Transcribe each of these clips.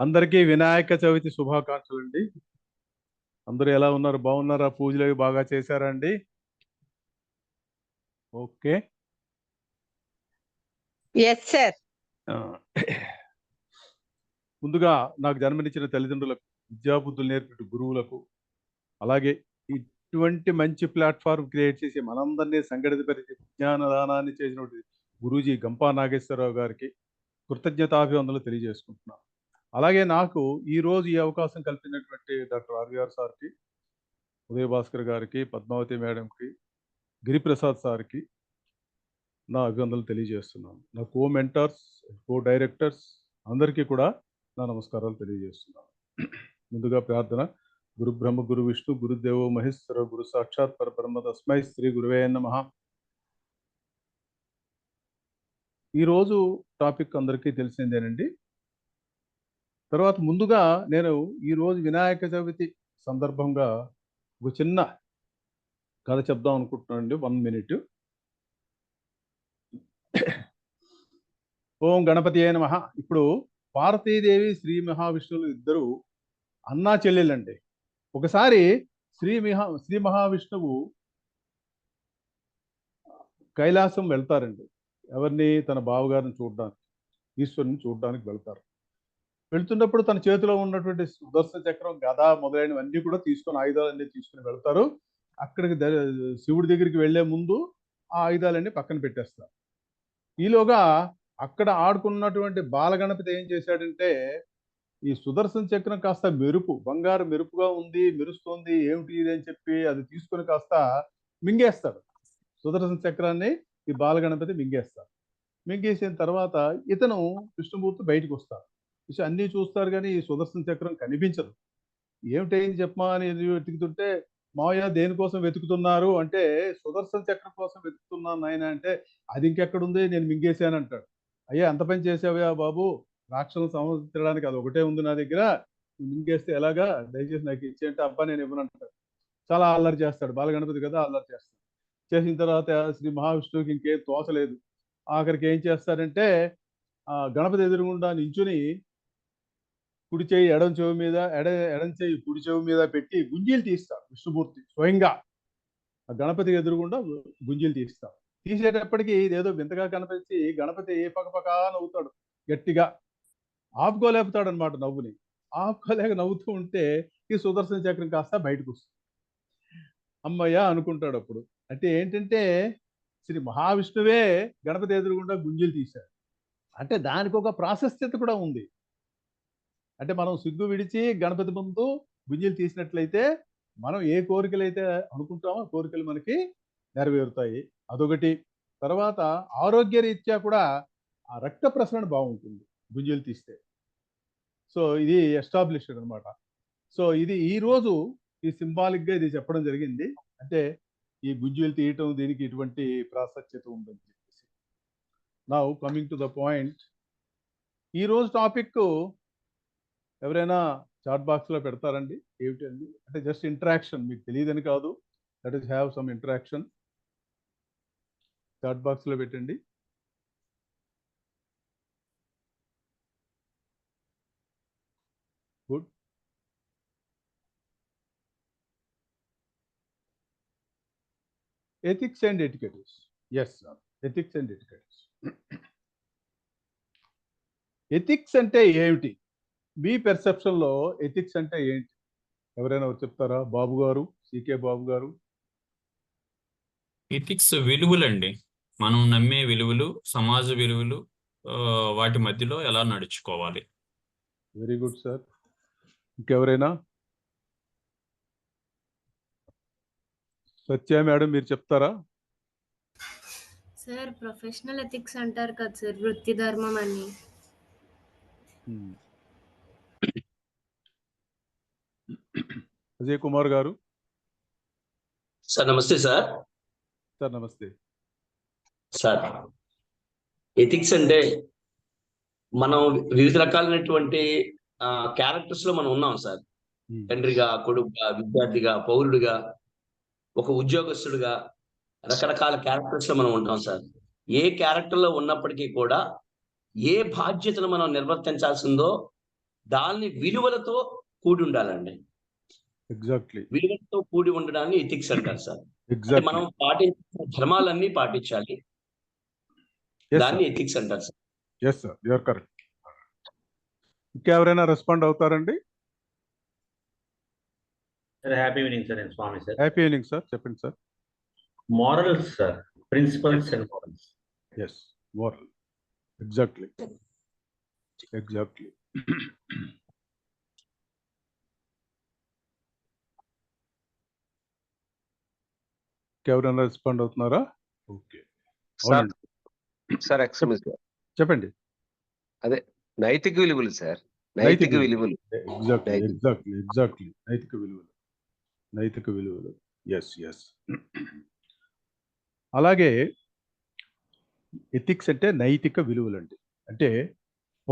అందరికీ వినాయక చవితి శుభాకాంక్షలు అండి. అందరూ ఎలా ఉన్నారు? బాగున్నారా? పూజలు అవి బాగా చేశారా అండి? ఓకే. Yes sir. ముందుగా నాకు జన్మనిచ్చిన తల్లిదండ్రులకు, విద్యాబుద్ధులు నేర్పిన గురువులకు, అలాగే ఇటువంటి మంచి ప్లాట్ఫామ్ క్రియేట్ చేసి మనందరినీ సంఘటితపరిచి విజ్ఞానదానాన్ని చేసినటువంటి గురూజీ గంపా నాగేశ్వరరావు గారికి కృతజ్ఞతాభివందనలు తెలియజేసుకుంటున్నాను. అలాగే నాకు ఈరోజు ఈ అవకాశం కల్పించినటువంటి డాక్టర్ ఆర్వీఆర్ సార్కి, ఉదయ భాస్కర్ గారికి, పద్మావతి మేడంకి, గిరిప్రసాద్ సార్కి నా అభివందనలు తెలియజేస్తున్నాను. నా కో మెంటర్స్, కో డైరెక్టర్స్ అందరికీ కూడా నా నమస్కారాలు తెలియజేస్తున్నాను. ముందుగా ప్రార్థన. గురు బ్రహ్మ గురు విష్ణు గురుదేవో మహేశ్వర గురు సాక్షాత్ పరబ్రహ్మ తస్మై శ్రీ గురువే నమః. ఈరోజు టాపిక్ అందరికీ తెలిసిందేనండి. తర్వాత ముందుగా నేను ఈరోజు వినాయక చవితి సందర్భంగా ఒక చిన్న కథ చెప్దాం అనుకుంటున్నానండి. 1 minute. ఓం గణపతి అయిన నమః. ఇప్పుడు పార్వతీదేవి శ్రీ మహావిష్ణువులు ఇద్దరు అన్నా చెల్లెలండి. ఒకసారి శ్రీ మహావిష్ణువు కైలాసం వెళ్తారండి. ఎవరిని? తన బావగారిని చూడడానికి, ఈశ్వరుని చూడడానికి వెళ్తారు. వెళ్తున్నప్పుడు తన చేతిలో ఉన్నటువంటి సుదర్శన చక్రం, గద మొదలైనవన్నీ కూడా తీసుకొని, ఆయుధాలన్నీ తీసుకుని వెళ్తారు. అక్కడికి శివుడి దగ్గరికి వెళ్లే ముందు ఆ ఆయుధాలన్నీ పక్కన పెట్టేస్తారు. ఈలోగా అక్కడ ఆడుకున్నటువంటి బాలగణపతి ఏం చేశాడంటే, ఈ సుదర్శన చక్రం కాస్త మెరుపు, బంగారు మెరుపుగా ఉంది, మెరుస్తుంది, ఏమిటి ఇది అని చెప్పి అది తీసుకొని కాస్త మింగేస్తాడు. సుదర్శన చక్రాన్ని ఈ బాలగణపతి మింగేస్తాడు. మింగేసిన తర్వాత ఇతను విష్ణుమూర్తి బయటకు వస్తారు. అన్నీ చూస్తారు కానీ ఈ సుదర్శన చక్రం కనిపించదు. ఏమిటైంది చెప్పమా అని వెతుకుతుంటే, మావయ్య దేనికోసం వెతుకుతున్నారు అంటే, సుదర్శన చక్రం కోసం వెతుకుతున్నాను నాయన అంటే, అది ఇంకెక్కడుంది, నేను మింగేశాను అంటాడు. అయ్యా ఎంత పని చేసావయ్యా బాబు, రాక్షసులను సంహరించడానికి అది ఒకటే ఉంది నా దగ్గర, మింగేస్తే ఎలాగా, దయచేసి నాకు ఇచ్చేయంటే, అబ్బా నేను ఇవ్వను అంటాడు. చాలా అల్లరి చేస్తాడు, బాలగణపతి కదా అల్లరి చేస్తాడు. చేసిన తర్వాత శ్రీ మహావిష్ణువుకి ఇంకేం తోచలేదు. ఆఖరికి ఏం చేస్తారంటే, ఆ గణపతి ఎదురుగుండా నించుని కుడి చేయి ఎడం చెవి మీద, ఎడం చేయి కుడి చెవి మీద పెట్టి గుంజీలు తీస్తాడు విష్ణుమూర్తి స్వయంగా. ఆ గణపతికి ఎదురుగుండా గుంజీలు తీస్తాడు. తీసేటప్పటికి ఇదేదో వింతగా కనిపించి గణపతి పకపకా నవ్వుతాడు గట్టిగా. ఆపుకోలేపుతాడు అనమాట నవ్వుని. ఆపుకోలేక నవ్వుతూ ఉంటే ఈ సుదర్శన చక్రం కాస్త బయటకు వస్తుంది. అమ్మయ్య అనుకుంటాడు అప్పుడు. అంటే ఏంటంటే, శ్రీ మహావిష్ణువే గణపతి ఎదురుగుండా గుంజీలు తీశాడు. అంటే దానికి ఒక ప్రాశస్త్యత కూడా ఉంది. అంటే మనం సిగ్గు విడిచి గణపతి ముందు గుంజీలు తీసినట్లయితే మనం ఏ కోరికలు అయితే అనుకుంటామో కోరికలు మనకి నెరవేరుతాయి. అదొకటి. తర్వాత ఆరోగ్య రీత్యా కూడా ఆ రక్త ప్రసరణ బాగుంటుంది గుంజీలు తీస్తే. సో ఇది ఎస్టాబ్లిష్డ్ అనమాట. సో ఇది ఈరోజు ఈ సింబాలిక్గా ఇది చెప్పడం జరిగింది. అంటే ఈ గుంజీలు తీయటం దీనికి ఇటువంటి ప్రాశస్త్యత ఉందని చెప్పేసి. Now coming to the point. ఈరోజు టాపిక్ ఎవరైనా చాట్ బాక్స్లో పెడతారండి? ఏమిటండి అంటే జస్ట్ ఇంటరాక్షన్, మీకు తెలియదని కాదు, that is have some interaction. Chat బాక్స్లో పెట్టండి. Good. Ethics and etiquettes. Yes sir, ethics and etiquettes. Ethics అంటే ఏమిటి? మీ పెర్సెప్షన్లో ఎథిక్స్ అంటే ఏంటి? ఎవరైనా చెప్తారా? బాబు గారు, సికే బాబు గారు. ఎథిక్స్ విలువలండి. మనం నమ్మే విలువలు, సమాజ విలువలు, వాటి మధ్యలో ఎలా నడుచుకోవాలి. Very good sir. ఇంకెవరైనా? సత్య మేడం మీరు చెప్తారా? సార్ ప్రొఫెషనల్ ఎథిక్స్ అంటారు కదా సార్, వృత్తి ధర్మం అని. అజయ్ కుమార్ గారు. సార్ నమస్తే సార్. సార్ నమస్తే సార్. ఎథిక్స్ అంటే మనం వివిధ రకాలైనటువంటి క్యారెక్టర్స్ లో మనం ఉన్నాం సార్. తండ్రిగా, కొడుకుగా, విద్యార్థిగా, పౌరుడిగా, ఒక ఉద్యోగస్తుడిగా, రకరకాల క్యారెక్టర్స్ లో మనం ఉంటాం సార్. ఏ క్యారెక్టర్ లో ఉన్నప్పటికీ కూడా ఏ బాధ్యతను మనం నిర్వర్తించాల్సిందో దాన్ని విలువలతో కూడి ఉండాలండి. ఎగ్జాక్ట్లీ విలువలతో కూడి ఉండడాన్ని ఎథిక్స్ అంటారు సార్. అంటే ఎగ్జాక్ట్లీ మనం పాటించిన ధర్మాలన్నీ పాటించాలి, దాన్ని ఎథిక్స్ అంటారు sir. Yes sir, you're correct. ఇంకెవరైనా రెస్పాండ్ అవుతారండి? Sir, happy evening, sir, and Swami, sir. Happy evening sir, చెప్పండి sir. Morals, sir. Principles and morals. Yes, moral. Exactly exactly. ఇంకెవరైనా రెస్పాండ్ అవుతున్నారా? ఓకే, సార్ అవునండి, సార్ ఎక్స్క్యూజ్ మీ. చెప్పండి. నైతిక విలువలు sir, నైతిక విలువలు. ఎగ్జాక్ట్లీ నైతిక. ఎగ్జాక్ట్లీ ఎగ్జాక్ట్లీ నైతిక విలువలు, నైతిక విలువలు. Yes yes. అలాగే ఎథిక్స్ అంటే నైతిక విలువలు అండి. అంటే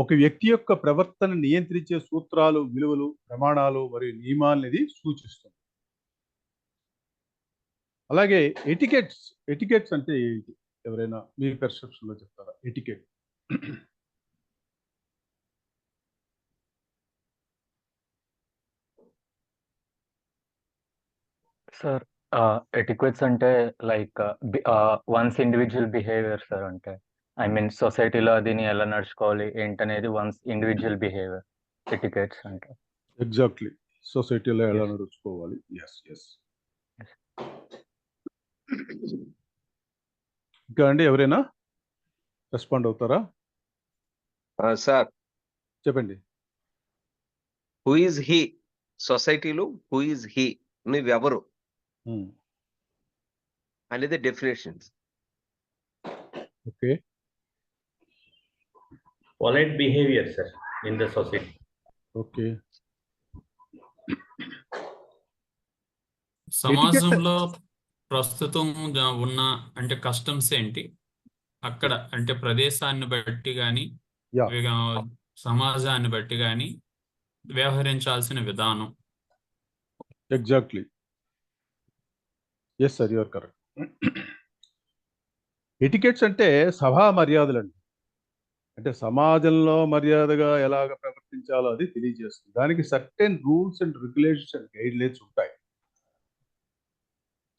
ఒక వ్యక్తి యొక్క ప్రవర్తన నియంత్రించే సూత్రాలు, విలువలు, ప్రమాణాలు మరియు నియమాలను ఇది సూచిస్తుంది. అలాగే ఎటికెట్స్ అంటే ఏంటి? ఎవరైనా మీ పెర్సెప్షన్ లో చెప్తారా? ఎటికెట్ సార్ ఎటిక్వెట్స్ అంటే like one's individual behaviour sir. అంటే ఐ మీన్ సొసైటీలో దీన్ని ఎలా నడుచుకోవాలి ఏంటనేది వన్స్ ఇండివిజువల్ బిహేవియర్ ఎటికెట్స్ అంటే. ఎగ్జాక్ట్లీ, సొసైటీలో ఎలా నడుచుకోవాలి. Yes yes. ఇంకా అండి ఎవరైనా రెస్పాండ్ అవుతారా? సార్, చెప్పండి. Who is he? సొసైటీలో హూ ఈజ్ హీ, నువ్వెవరు అనేది definitions. Okay, Polite behavior, sir, in the society. Okay. సమాజంలో ప్రస్తుతం ఉన్న అంటే కస్టమ్స్ ఏంటి అక్కడ, అంటే ప్రదేశాన్ని బట్టి కానీ యా, సమాజాన్ని బట్టి కానీ వ్యవహరించాల్సిన విధానం. Exactly. Yes sir, you're correct. Etiquettes అంటే సభా మర్యాదలండి. అంటే సమాజంలో మర్యాదగా ఎలాగ ప్రవర్తించాలో అది తెలియజేస్తుంది. దానికి certain rules and regulations and guidelines ఉంటాయి.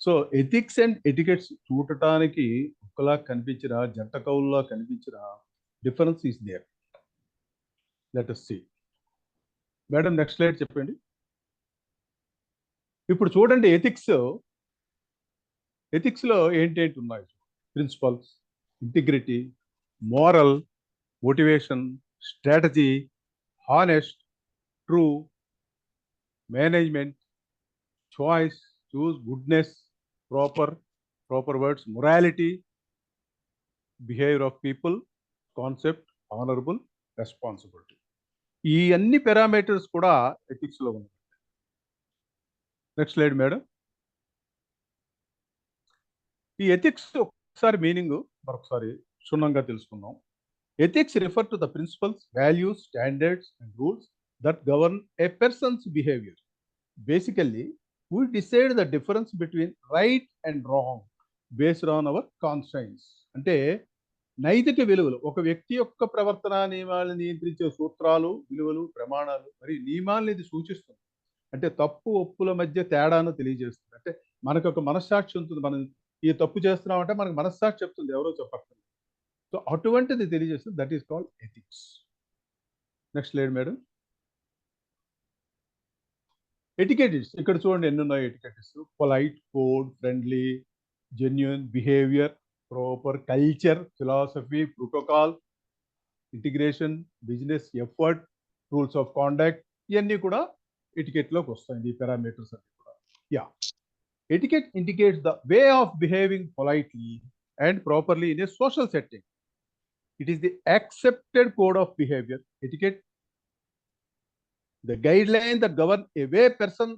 సో ఎథిక్స్ అండ్ ఎటికెట్స్ చూడటానికి ఒకలా కనిపించిన, జంట కౌల్లా కనిపించిన difference is there. Let us see. Madam next slide చెప్పండి. ఇప్పుడు చూడండి, ఎథిక్స్లో ఏంటేంటి ఉన్నాయి? Principles, integrity, moral, motivation, strategy, honest, true, management, choice, choose, goodness, proper words, morality, behaviour of people, concept, honourable, responsibility. ఈ అన్ని పారామీటర్స్ కూడా ఎథిక్స్లో ఉన్నాయి. Next slide madam. ఈ ఎథిక్స్ ఒకసారి మీనింగ్ మరొకసారి క్షుణ్ణంగా తెలుసుకుందాం. Ethics refer to the principles, values, standards and rules that govern a person's behaviour. Basically we decide the difference between right and wrong based on our conscience. అంటే నైతిక విలువలు ఒక వ్యక్తి యొక్క ప్రవర్తన నియమాలను నియంత్రించే సూత్రాలు, విలువలు, ప్రమాణాలు మరియు నియమాలను ఇది సూచిస్తుంది. అంటే తప్పు ఒప్పుల మధ్య తేడాను తెలియజేస్తుంది. అంటే మనకు ఒక మనస్సాక్షి ఉంటుంది. మనం ఈ తప్పు చేస్తున్నామంటే మనకు మనస్సాక్షి చెప్తుంది, ఎవరో చెప్పక్కర్లేదు. సో అటువంటిది తెలియజేస్తుంది. That is called ethics. Next slide madam. Etiquettes ఇక్కడ చూడండి ఎన్ని ఉన్నాయి etiquettes. Polite, code, friendly, genuine, behaviour, proper, culture, philosophy, protocol, integration, business, effort, rules of conduct, ఇవన్నీ కూడా ఎటికెట్లోకి వస్తాయి. ఈ పారామీటర్స్ అన్ని కూడా. Yeah, etiquette indicates the way of behaving politely and properly in a social setting. It is the accepted code of behaviour. Etiquette the guideline that govern a way person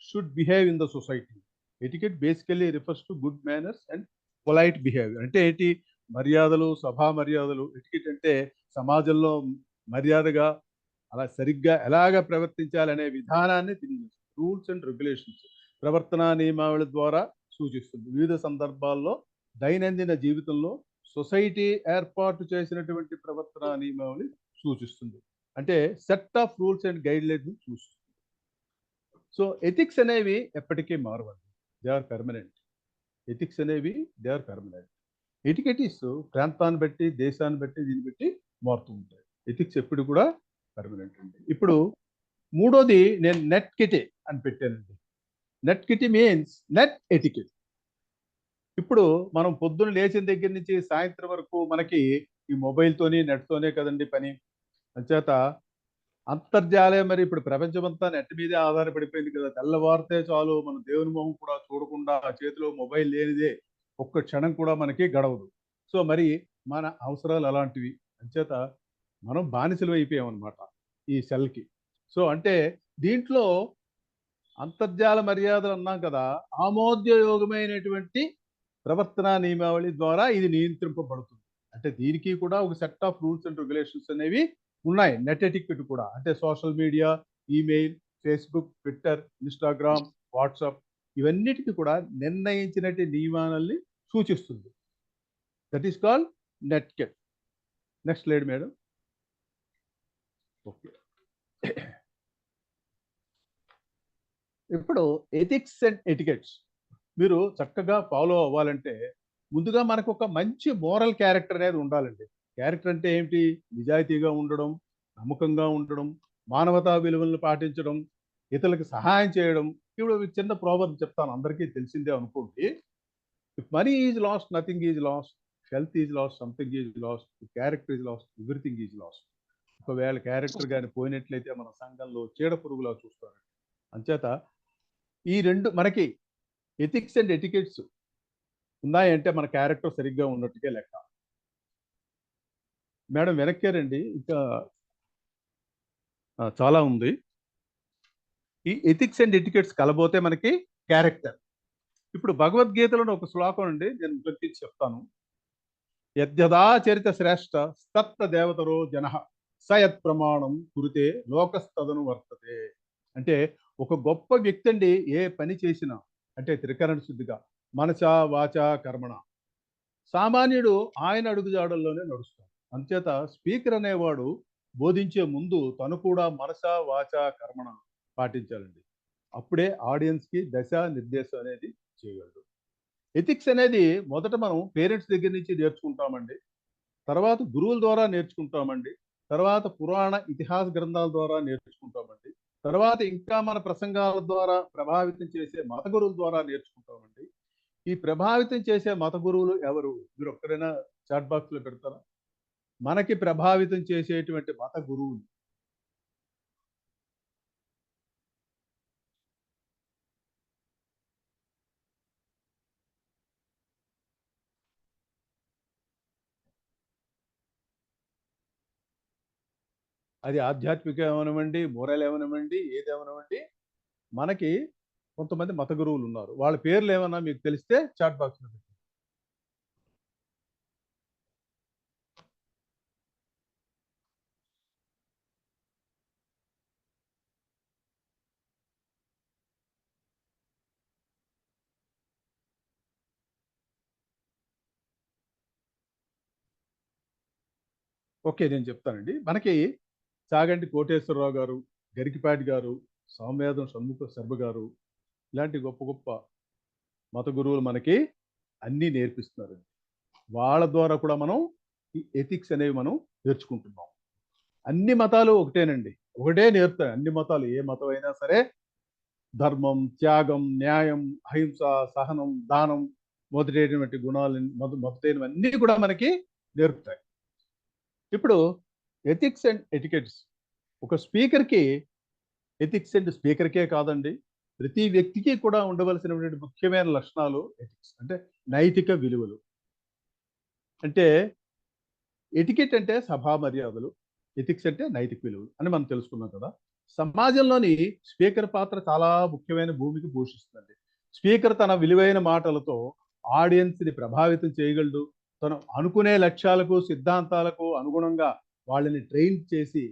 should behave in the society. Etiquette basically refers to good manners and polite behavior. అంటే ఏంటి? మర్యాదలు, సభా మర్యాదలు. Etiquette అంటే సమాజంలో మర్యాదగా అలా సరిగ్గా ఎలాగ ప్రవర్తించాలనే విధానాన్ని తెలియజేస్తుంది. రూల్స్ అండ్ రెగ్యులేషన్స్, ప్రవర్తన నియమావళి ద్వారా సూచిస్తుంది. వివిధ సందర్భాల్లో దైనందిన జీవితంలో సొసైటీ ఏర్పాటు చేసినటువంటి ప్రవర్తన నియమావళి సూచిస్తుంది. అంటే set of rules and guide lines చూస్తుంది. సో ఎథిక్స్ అనేవి ఎప్పటికీ మారవండి, దే ఆర్ పర్మనెంట్. ఎథిక్స్ అనేవి దే ఆర్ పర్మనెంట్. ఎటికెటిస్ ప్రాంతాన్ని బట్టి, దేశాన్ని బట్టి, దీన్ని బట్టి మారుతూ ఉంటాయి. ఎథిక్స్ ఎప్పుడు కూడా పర్మనెంట్ అండి. ఇప్పుడు మూడోది నేను నెట్ కిటీ అని పెట్టానండి. Net kitty means net etiquette. ఇప్పుడు మనం పొద్దున్న లేచిన దగ్గర నుంచి సాయంత్రం వరకు మనకి ఈ మొబైల్తోని నెట్తోనే కదండి పని. అంచేత అంతర్జాలయం మరి ఇప్పుడు ప్రపంచమంతా నెట్ మీదే ఆధారపడిపోయింది కదా. తెల్లవారితే చాలు మనం దేవుని మొహం కూడా చూడకుండా చేతిలో మొబైల్ లేనిదే ఒక్క క్షణం కూడా మనకి గడవదు. సో మరి మన అవసరాలు అలాంటివి. అంచేత మనం బానిసలు అయిపోయాం అనమాట ఈ సెల్కి. సో అంటే దీంట్లో అంతర్జాల మర్యాదలు అన్నాం కదా, ఆమోదయోగమైనటువంటి ప్రవర్తనా నియమావళి ద్వారా ఇది నియంత్రింపబడుతుంది. అంటే దీనికి కూడా ఒక set of rules and regulations అనేవి ఉన్నాయి. నెట్ ఎటిక్వెట్ కూడా అంటే social media, email, Facebook, Twitter, Instagram, WhatsApp ఇవన్నిటికీ కూడా నిర్ణయించినటువంటి నియమాలని సూచిస్తుంది. That is called netiquette. Next slide madam. Okay, ఇప్పుడు ఎథిక్స్ అండ్ ఎటికెట్స్ మీరు చక్కగా ఫాలో అవ్వాలంటే ముందుగా మనకు ఒక మంచి మోరల్ క్యారెక్టర్ అనేది ఉండాలండి. క్యారెక్టర్ అంటే ఏమిటి? నిజాయితీగా ఉండడం, నమ్మకంగా ఉండడం, మానవతా విలువలను పాటించడం, ఇతరులకు సహాయం చేయడం. ఇప్పుడు చిన్న ప్రోవర్బ్ చెప్తాను, అందరికీ తెలిసిందే అనుకోండి. If money is lost, nothing is lost. Health is lost, something is lost. Character is lost, everything is lost. ఒకవేళ క్యారెక్టర్ కానీ పోయినట్లయితే మన సంఘంలో చీడ పురుగులా చూస్తారు. అంచేత ఈ రెండు మనకి ఎథిక్స్ అండ్ ఎటికెట్స్ ఉన్నాయంటే మన క్యారెక్టర్ సరిగ్గా ఉన్నట్టుగా లెక్క. మేడం వెనక్కారండి, ఇంకా చాలా ఉంది. ఈ ఎథిక్స్ అండ్ ఎటికెట్స్ కలబోతే మనకి క్యారెక్టర్. ఇప్పుడు భగవద్గీతలోని ఒక శ్లోకం అండి, నేను ప్రత్యేకించి చెప్తాను. యద్యదాచరిత శ్రేష్ఠ తత్త దేవతరో జన సయత్ ప్రమాణం కురితే లోకస్తదను వర్తతే. అంటే ఒక గొప్ప వ్యక్తి అండి ఏ పని చేసినా అంటే త్రికరణ శుద్ధిగా మనస వాచ కర్మణ, సామాన్యుడు ఆయన అడుగుజాడల్లోనే నడుస్తాడు. అంచేత స్పీకర్ అనేవాడు బోధించే ముందు తను కూడా మనస వాచ కర్మణ పాటించాలండి. అప్పుడే ఆడియన్స్కి దశ నిర్దేశం అనేది చేయగలడు. ఎథిక్స్ అనేది మొదట మనం పేరెంట్స్ దగ్గర నుంచి నేర్చుకుంటామండి, తర్వాత గురువుల ద్వారా నేర్చుకుంటామండి, తర్వాత పురాణ ఇతిహాస గ్రంథాల ద్వారా నేర్చుకుంటామండి, తర్వాత ఇంకా మన ప్రసంగాల ద్వారా ప్రభావితం చేసే మత గురువుల ద్వారా నేర్చుకుంటామండి. ఈ ప్రభావితం చేసే మత గురువులు ఎవరు? మీరు ఒక్కరైనా చాట్ బాక్స్లో పెడతారా? మనకి ప్రభావితం చేసేటువంటి మత గురువులు అది ఆధ్యాత్మిక ఏమనమండి, మోరల్ ఏమనమండి, ఏదేమనమండి, మనకి కొంతమంది మత గురువులు ఉన్నారు. వాళ్ళ పేర్లు ఏమన్నా మీకు తెలిస్తే చాట్ బాక్స్లో పెట్టండి. ఓకే, నేను చెప్తానండి. మనకి చాగంటి కోటేశ్వరరావు గారు, గరికిపాటి గారు, సౌమ్యాదం షణ్ముఖ శర్మ గారు ఇలాంటి గొప్ప గొప్ప మత గురువులు మనకి అన్నీ నేర్పిస్తున్నారండి. వాళ్ళ ద్వారా కూడా మనం ఈ ఎథిక్స్ అనేవి మనం నేర్చుకుంటున్నాం. అన్ని మతాలు ఒకటేనండి, ఒకటే నేర్పుతాయి అన్ని మతాలు. ఏ మతం అయినా సరే ధర్మం, త్యాగం, న్యాయం, అహింస, సహనం, దానం మొదలైనటువంటి గుణాలు మొదలైనవన్నీ కూడా మనకి నేర్పుతాయి. ఇప్పుడు ఎథిక్స్ అండ్ ఎటికెట్స్ ఒక స్పీకర్కి, ఎథిక్స్ అండ్ స్పీకర్కే కాదండి, ప్రతి వ్యక్తికి కూడా ఉండవలసినటువంటి ముఖ్యమైన లక్షణాలు ఎథిక్స్ అంటే నైతిక విలువలు. అంటే ఎటికెట్ అంటే సభా మర్యాదలు, ఎథిక్స్ అంటే నైతిక విలువలు అని మనం తెలుసుకున్నాం కదా. సమాజంలోని స్పీకర్ పాత్ర చాలా ముఖ్యమైన భూమికి పోషిస్తుందండి. స్పీకర్ తన విలువైన మాటలతో ఆడియన్స్ని ప్రభావితం చేయగలడు. తను అనుకునే లక్ష్యాలకు, సిద్ధాంతాలకు అనుగుణంగా వాళ్ళని ట్రైన్ చేసి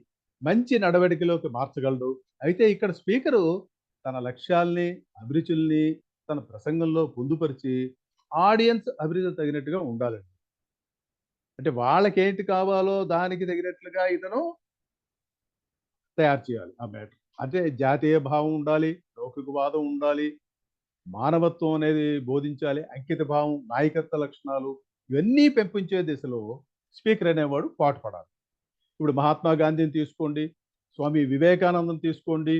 మంచి నడవడికలోకి మార్చగలడు. అయితే ఇక్కడ స్పీకరు తన లక్ష్యాల్ని, అభిరుచుల్ని తన ప్రసంగంలో పొందుపరిచి ఆడియన్స్ అభిరుచులు తగినట్టుగా ఉండాలండి. అంటే వాళ్ళకి ఏంటి కావాలో దానికి తగినట్లుగా ఇతను తయారు చేయాలి ఆ మ్యాటర్. అంటే జాతీయ భావం ఉండాలి, లౌకికవాదం ఉండాలి, మానవత్వం అనేది బోధించాలి, అంకిత భావం, నాయకత్వ లక్షణాలు ఇవన్నీ పెంపించే దిశలో స్పీకర్ అనేవాడు పాటుపడాలి. ఇప్పుడు మహాత్మా గాంధీని తీసుకోండి, స్వామి వివేకానందం తీసుకోండి,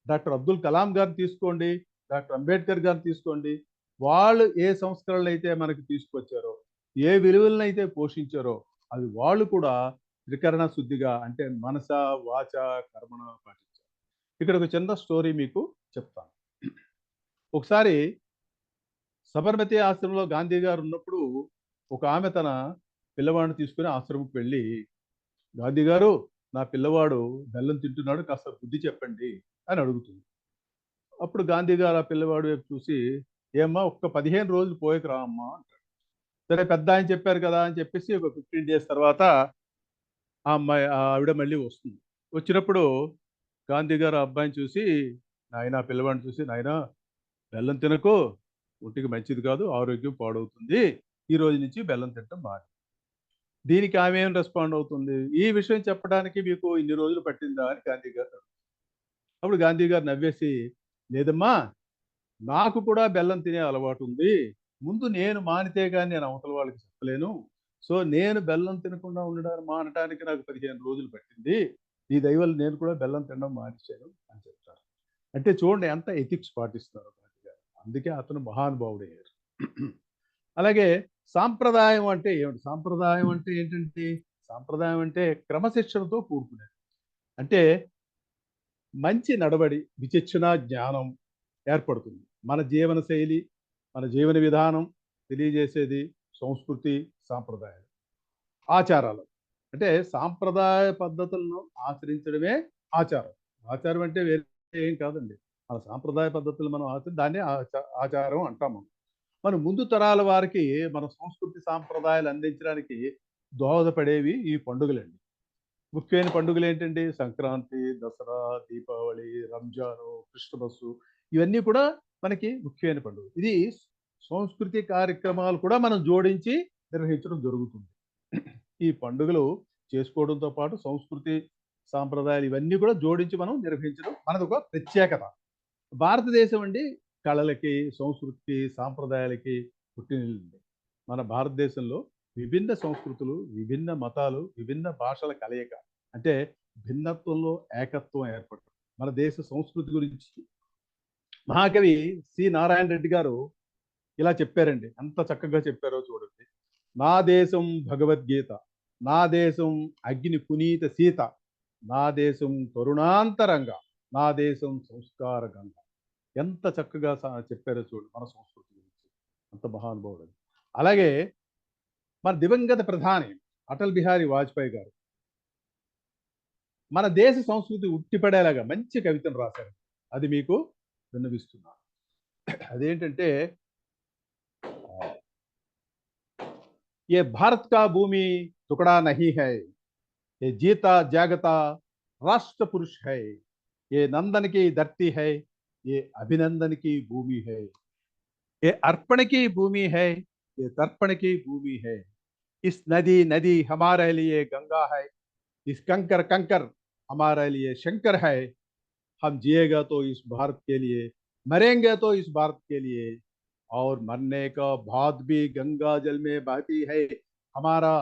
డాక్టర్ అబ్దుల్ కలాం గారిని తీసుకోండి, డాక్టర్ అంబేద్కర్ గారిని తీసుకోండి. వాళ్ళు ఏ సంస్కరణలు అయితే మనకి తీసుకొచ్చారో, ఏ విలువలను అయితే పోషించారో అవి వాళ్ళు కూడా త్రికరణ శుద్ధిగా అంటే మనస వాచ కర్మణ పాటించారు. ఇక్కడ ఒక చిన్న స్టోరీ మీకు చెప్తాను. ఒకసారి సబర్మతి ఆశ్రమంలో గాంధీ గారు ఉన్నప్పుడు ఒక ఆమె తన పిల్లవాడిని తీసుకుని ఆశ్రమంకి వెళ్ళి, గాంధీ గారు నా పిల్లవాడు బెల్లం తింటున్నాడు, కాస్త బుద్ధి చెప్పండి అని అడుగుతుంది. అప్పుడు గాంధీ గారు ఆ పిల్లవాడు వైపు చూసి, ఏమ్మా ఒక్క 15 రోజులు పోయేకి రా అమ్మా అంటాడు. సరే పెద్ద ఆయన చెప్పారు కదా అని చెప్పేసి ఒక 15 డేస్ తర్వాత ఆవిడ మళ్ళీ వస్తుంది. వచ్చినప్పుడు గాంధీ గారు ఆ అబ్బాయిని చూసి, నాయన పిల్లవాడిని చూసి, నాయన బెల్లం తినకు, ఒంటికి మంచిది కాదు, ఆరోగ్యం పాడవుతుంది, ఈ రోజు నుంచి బెల్లం తినటం మాని. దీనికి ఆమె ఏం రెస్పాండ్ అవుతుంది, ఈ విషయం చెప్పడానికి మీకు ఇన్ని రోజులు పట్టిందా అని గాంధీ గారు. అప్పుడు గాంధీ గారు నవ్వేసి, లేదమ్మా నాకు కూడా బెల్లం తినే అలవాటు ఉంది, ముందు నేను మానితే కానీ నేను అవతల వాళ్ళకి చెప్పలేను, సో నేను బెల్లం తినకుండా మానటానికి నాకు 15 రోజులు పట్టింది, ఈ దయవల్ల నేను కూడా బెల్లం తినడం మానేశాను అని చెప్తారు. అంటే చూడండి ఎంత ఎథిక్స్ పాటిస్తారు గాంధీ గారు. అందుకే అతను మహానుభావుడయ్యారు. అలాగే సాంప్రదాయం అంటే ఏమిటి? సాంప్రదాయం అంటే ఏంటంటే, సాంప్రదాయం అంటే క్రమశిక్షణతో కూడుకునేది. అంటే మంచి నడవడి, విచక్షణ జ్ఞానం ఏర్పడుతుంది. మన జీవన శైలి, మన జీవన విధానం తెలియజేసేది సంస్కృతి, సాంప్రదాయాలు, ఆచారాలు. అంటే సాంప్రదాయ పద్ధతులను ఆచరించడమే ఆచారం. ఆచారం అంటే వేరే ఏం కాదండి. మన సాంప్రదాయ పద్ధతులు మనం దాన్ని ఆచారం అంటాము. మన ముందు తరాల వారికి మన సంస్కృతి సాంప్రదాయాలు అందించడానికి దోహదపడేవి ఈ పండుగలండి. ముఖ్యమైన పండుగలు ఏంటండి? సంక్రాంతి, దసరా, దీపావళి, రంజాను, క్రిస్మస్, ఇవన్నీ కూడా మనకి ముఖ్యమైన పండుగ. ఇది సంస్కృతి కార్యక్రమాలు కూడా మనం జోడించి నిర్వహించడం జరుగుతుంది. ఈ పండుగలు చేసుకోవడంతో పాటు సంస్కృతి సాంప్రదాయాలు ఇవన్నీ కూడా జోడించి మనం నిర్వహించడం మనది ఒక ప్రత్యేకత. భారతదేశం అండి కళలకి, సంస్కృతికి, సాంప్రదాయాలకి పుట్టినిల్లు. మన భారతదేశంలో విభిన్న సంస్కృతులు, విభిన్న మతాలు, విభిన్న భాషల కలయిక, అంటే భిన్నత్వంలో ఏకత్వం ఏర్పడటం. మన దేశ సంస్కృతి గురించి మహాకవి సి నారాయణ రెడ్డి గారు ఇలా చెప్పారండి. ఎంత చక్కగా చెప్పారో చూడండి. నా దేశం భగవద్గీత, నా దేశం అగ్ని పునీత సీత, నా దేశం తరుణాంతరంగ, నా దేశం సంస్కార గంగ. ఎంత చక్కగా చెప్పారో చూడండి మన సంస్కృతి గురించి. అంత మహానుభావుడు. అలాగే మన దివంగత ప్రధాని అటల్ బిహారీ వాజ్పేయి గారు మన దేశ సంస్కృతి ఉట్టిపడేలాగా మంచి కవితను రాశారు. అది మీకు విన్నవిస్తున్నాను. అదేంటంటే, ये भारत का भूमि टुकड़ा नहीं है, ये जीता जागता राष्ट्र पुरुष है, ये नंदन की धरती है, ये अभिनंदन की भूमि है, ये अर्पण की भूमि है, ये तर्पण की भूमि है, इस नदी नदी हमारे लिए गंगा है, इस कंकर कंकर हमारे लिए शंकर है, हम जिएगा तो इस भारत के लिए, मरेंगे तो इस भारत के लिए, और मरने का बाद भी गंगा जल में बहती है, हमारा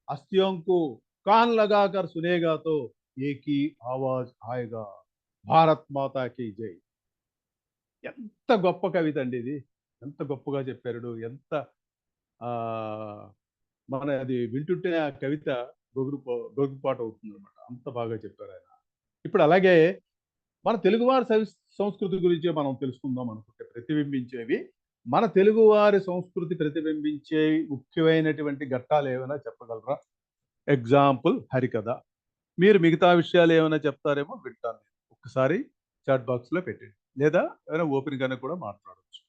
अस्थियों को कान लगाकर सुनेगा तो एक ही आवाज आएगा, భారత్ మాతా కీ జై. ఎంత గొప్ప కవిత అండి ఇది. ఎంత గొప్పగా చెప్పారు. ఎంత మన అది వింటుంటే ఆ కవిత గొగుపాటు అవుతుంది అనమాట. అంత బాగా చెప్పారు ఆయన. ఇప్పుడు అలాగే మన తెలుగువారి సంస్కృతి గురించి మనం తెలుసుకుందాం అనుకుంటే, ప్రతిబింబించేవి మన తెలుగువారి సంస్కృతి ప్రతిబింబించే ముఖ్యమైనటువంటి ఘట్టాలు ఏమైనా చెప్పగలరా? ఎగ్జాంపుల్ హరికథ. మీరు మిగతా విషయాలు ఏమైనా చెప్తారేమో వింటాను. ఒక్కసారి చాట్ బాక్స్లో పెట్టండి, లేదా ఏమైనా ఓపెన్గానే కూడా మాట్లాడవచ్చు.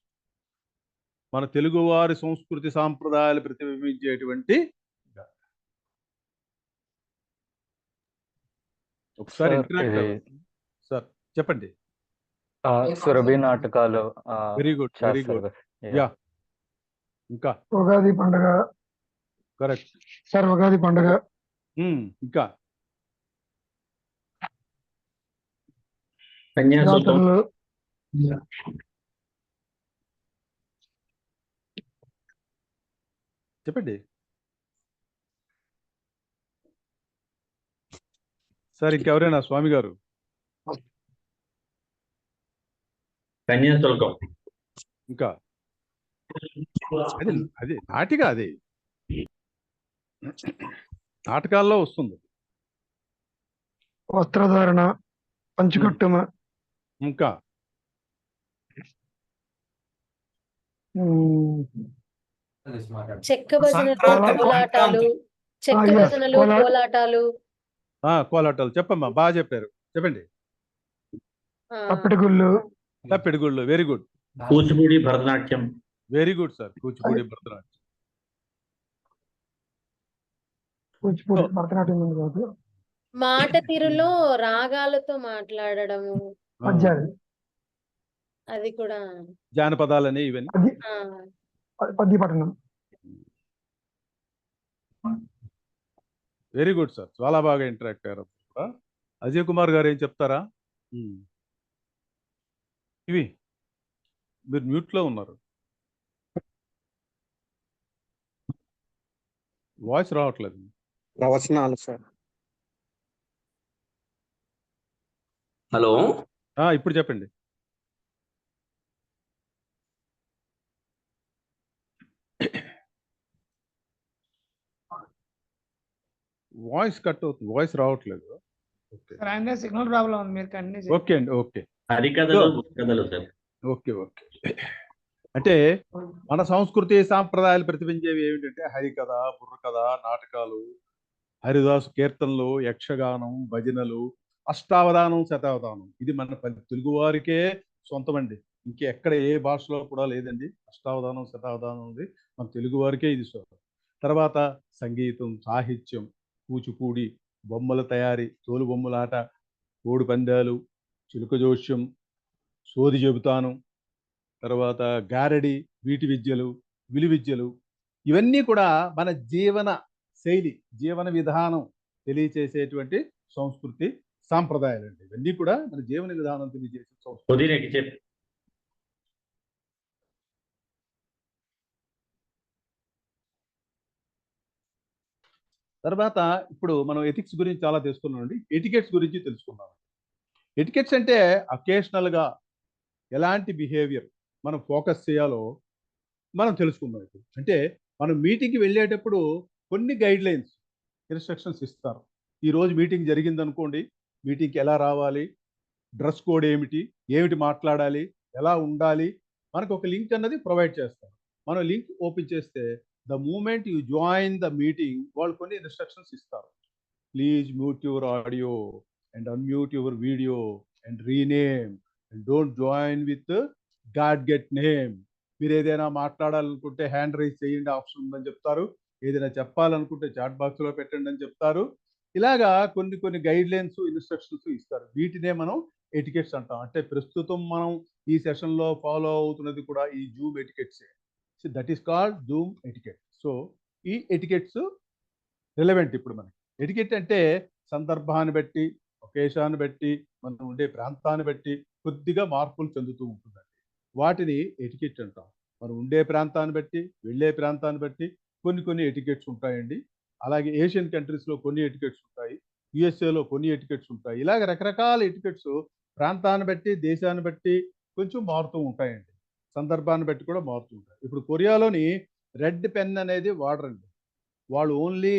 మన తెలుగువారి సంస్కృతి సాంప్రదాయాలు ప్రతిబింబించేటువంటి ఒకసారి సార్ చెప్పండి. సురభి నాటకాలు. Very good, very good. Yeah, ఇంకా ఉగాది పండుగ. కరెక్ట్ సార్, ఉగాది పండుగ. ఇంకా కన్యాశుల్కం, చెప్పండి సార్. ఇంకెవరైనా స్వామి గారు? కన్యాశుల్కం, ఇంకా అది అది నాటిక, అది నాటకాల్లో వస్తుంది. వస్త్రధారణ, పంచకట్టుమ, ఇంకా చెక్క భజనలు, కోలాటాలు, చెక్క yes, భజనలు, కోలాటాలు, కోలాటాలు. చెప్పమ్మా, బాగా చెప్పారు, చెప్పండి. ఆ, తప్పిడిగుళ్ళు, తప్పెడుగుళ్ళు, very good, Kuchipudi, Bharatanatyam, very good sir. Kuchipudi, Bharatanatyam. Kuchipudi, Bharatanatyam కాదు, మాట తీరులో రాగాలతో మాట్లాడడము, పద్యాలు, అది కూడా. జానపదాలని ఇవన్నీ. ఆ, పద్య పఠనం. వెరీ గుడ్ సార్, చాలా బాగా ఇంటరాక్ట్ అయ్యారు కూడా. అజయ్ కుమార్ గారు ఏం చెప్తారా? ఇవి మీరు మ్యూట్లో ఉన్నారు, వాయిస్ రావట్లేదు. ప్రవచనాలు సార్. హలో, ఇప్పుడు చెప్పండి. వాయిస్ కట్ అవుతుంది, వాయిస్ రావట్లేదు. సిగ్నల్ ప్రాబ్లం ఉంది, మీరు కంటిన్యూ ఓకే అండి, ఓకే, హరికథలు, బుర్రకథలు సార్. Okay, okay. అంటే మన సంస్కృతి సాంప్రదాయాలు ప్రతిబింబించేవి ఏమిటంటే హరికథ, బుర్రకథ, నాటకాలు, హరిదాసు కీర్తనలు, యక్షగానం, భజనలు, అష్టావధానం, శతావధానం. ఇది మన తెలుగు వారికే సొంతమండి. ఇంకెక్కడ ఏ భాషలో కూడా లేదండి. అష్టావధానం, శతావధానం ఉంది మన తెలుగు వారికే ఇది సొంతం. తర్వాత సంగీతం, సాహిత్యం, కూచిపూడి, బొమ్మల తయారీ, తోలు బొమ్మలాట, కోడి పందాలు, చిలుక జోష్యం, సోది చెబుతాను, తర్వాత గారడి, వీటి విద్యలు, విలు విద్యలు, ఇవన్నీ కూడా మన జీవన శైలి, జీవన విధానం తెలియచేసేటువంటి సంస్కృతి సాంప్రదాయాలు అండి. ఇవన్నీ కూడా మన జీవన విధానం తెలియజేసే సంస్కృతి. పుదీనకి చెప్పి తర్వాత ఇప్పుడు మనం ఎథిక్స్ గురించి చాలా తెలుసుకున్నామండి. ఎటికెట్స్ గురించి తెలుసుకున్నాం. ఎటికెట్స్ అంటే అకేషనల్గా ఎలాంటి బిహేవియర్ మనం ఫోకస్ చేయాలో మనం తెలుసుకున్నాం. అంటే మనం మీటింగ్కి వెళ్ళేటప్పుడు కొన్ని గైడ్ లైన్స్, ఇన్స్ట్రక్షన్స్ ఇస్తారు. ఈరోజు మీటింగ్ జరిగింది అనుకోండి, మీటింగ్కి ఎలా రావాలి, డ్రెస్ కోడ్ ఏమిటి, ఏమిటి మాట్లాడాలి, ఎలా ఉండాలి, మనకు ఒక లింక్ అన్నది ప్రొవైడ్ చేస్తారు. మనం లింక్ ఓపెన్ చేస్తే the moment you join the meeting, వాళ్ళు కొన్ని ఇన్స్ట్రక్షన్స్ ఇస్తారు. Please mute your audio and unmute your video and rename and don't join with gadget name. మీరు ఏదైనా మాట్లాడాలనుకుంటే హ్యాండ్ రైజ్ చేయండి ఆప్షన్ ఉందని చెప్తారు. ఏదైనా చెప్పాలనుకుంటే చాట్ బాక్స్లో పెట్టండి అని చెప్తారు. ఇలాగా కొన్ని గైడ్ లైన్స్, ఇన్స్ట్రక్షన్స్ ఇస్తారు. వీటినే మనం ఎటికెట్స్ అంటాం. అంటే ప్రస్తుతం మనం ఈ సెషన్లో ఫాలో అవుతున్నది కూడా ఈ జూమ్ ఎటికెట్సే. So that is called Zoom etiquette. So ఈ ఎటికెట్స్ రిలవెంట్ ఇప్పుడు మనకి. ఎటికెట్ అంటే సందర్భాన్ని బట్టి, ఒకేషాన్ని బట్టి, మనం ఉండే ప్రాంతాన్ని బట్టి కొద్దిగా మార్పులు చెందుతూ ఉంటుందండి. వాటిని ఎటికెట్ అంటాం. మనం ఉండే ప్రాంతాన్ని బట్టి, వెళ్ళే ప్రాంతాన్ని బట్టి కొన్ని ఎటికెట్స్ ఉంటాయండి. అలాగే ఏషియన్ కంట్రీస్లో కొన్ని ఎటికెట్స్ ఉంటాయి, యుఎస్ఏలో కొన్ని ఎటికెట్స్ ఉంటాయి. ఇలాగ రకరకాల ఎటికెట్స్ ప్రాంతాన్ని బట్టి, దేశాన్ని బట్టి కొంచెం మారుతూ ఉంటాయండి. సందర్భాన్ని బట్టి కూడా మారుతూ ఉంటాయి. ఇప్పుడు కొరియాలోని రెడ్ పెన్ అనేది వాడరండి. వాళ్ళు ఓన్లీ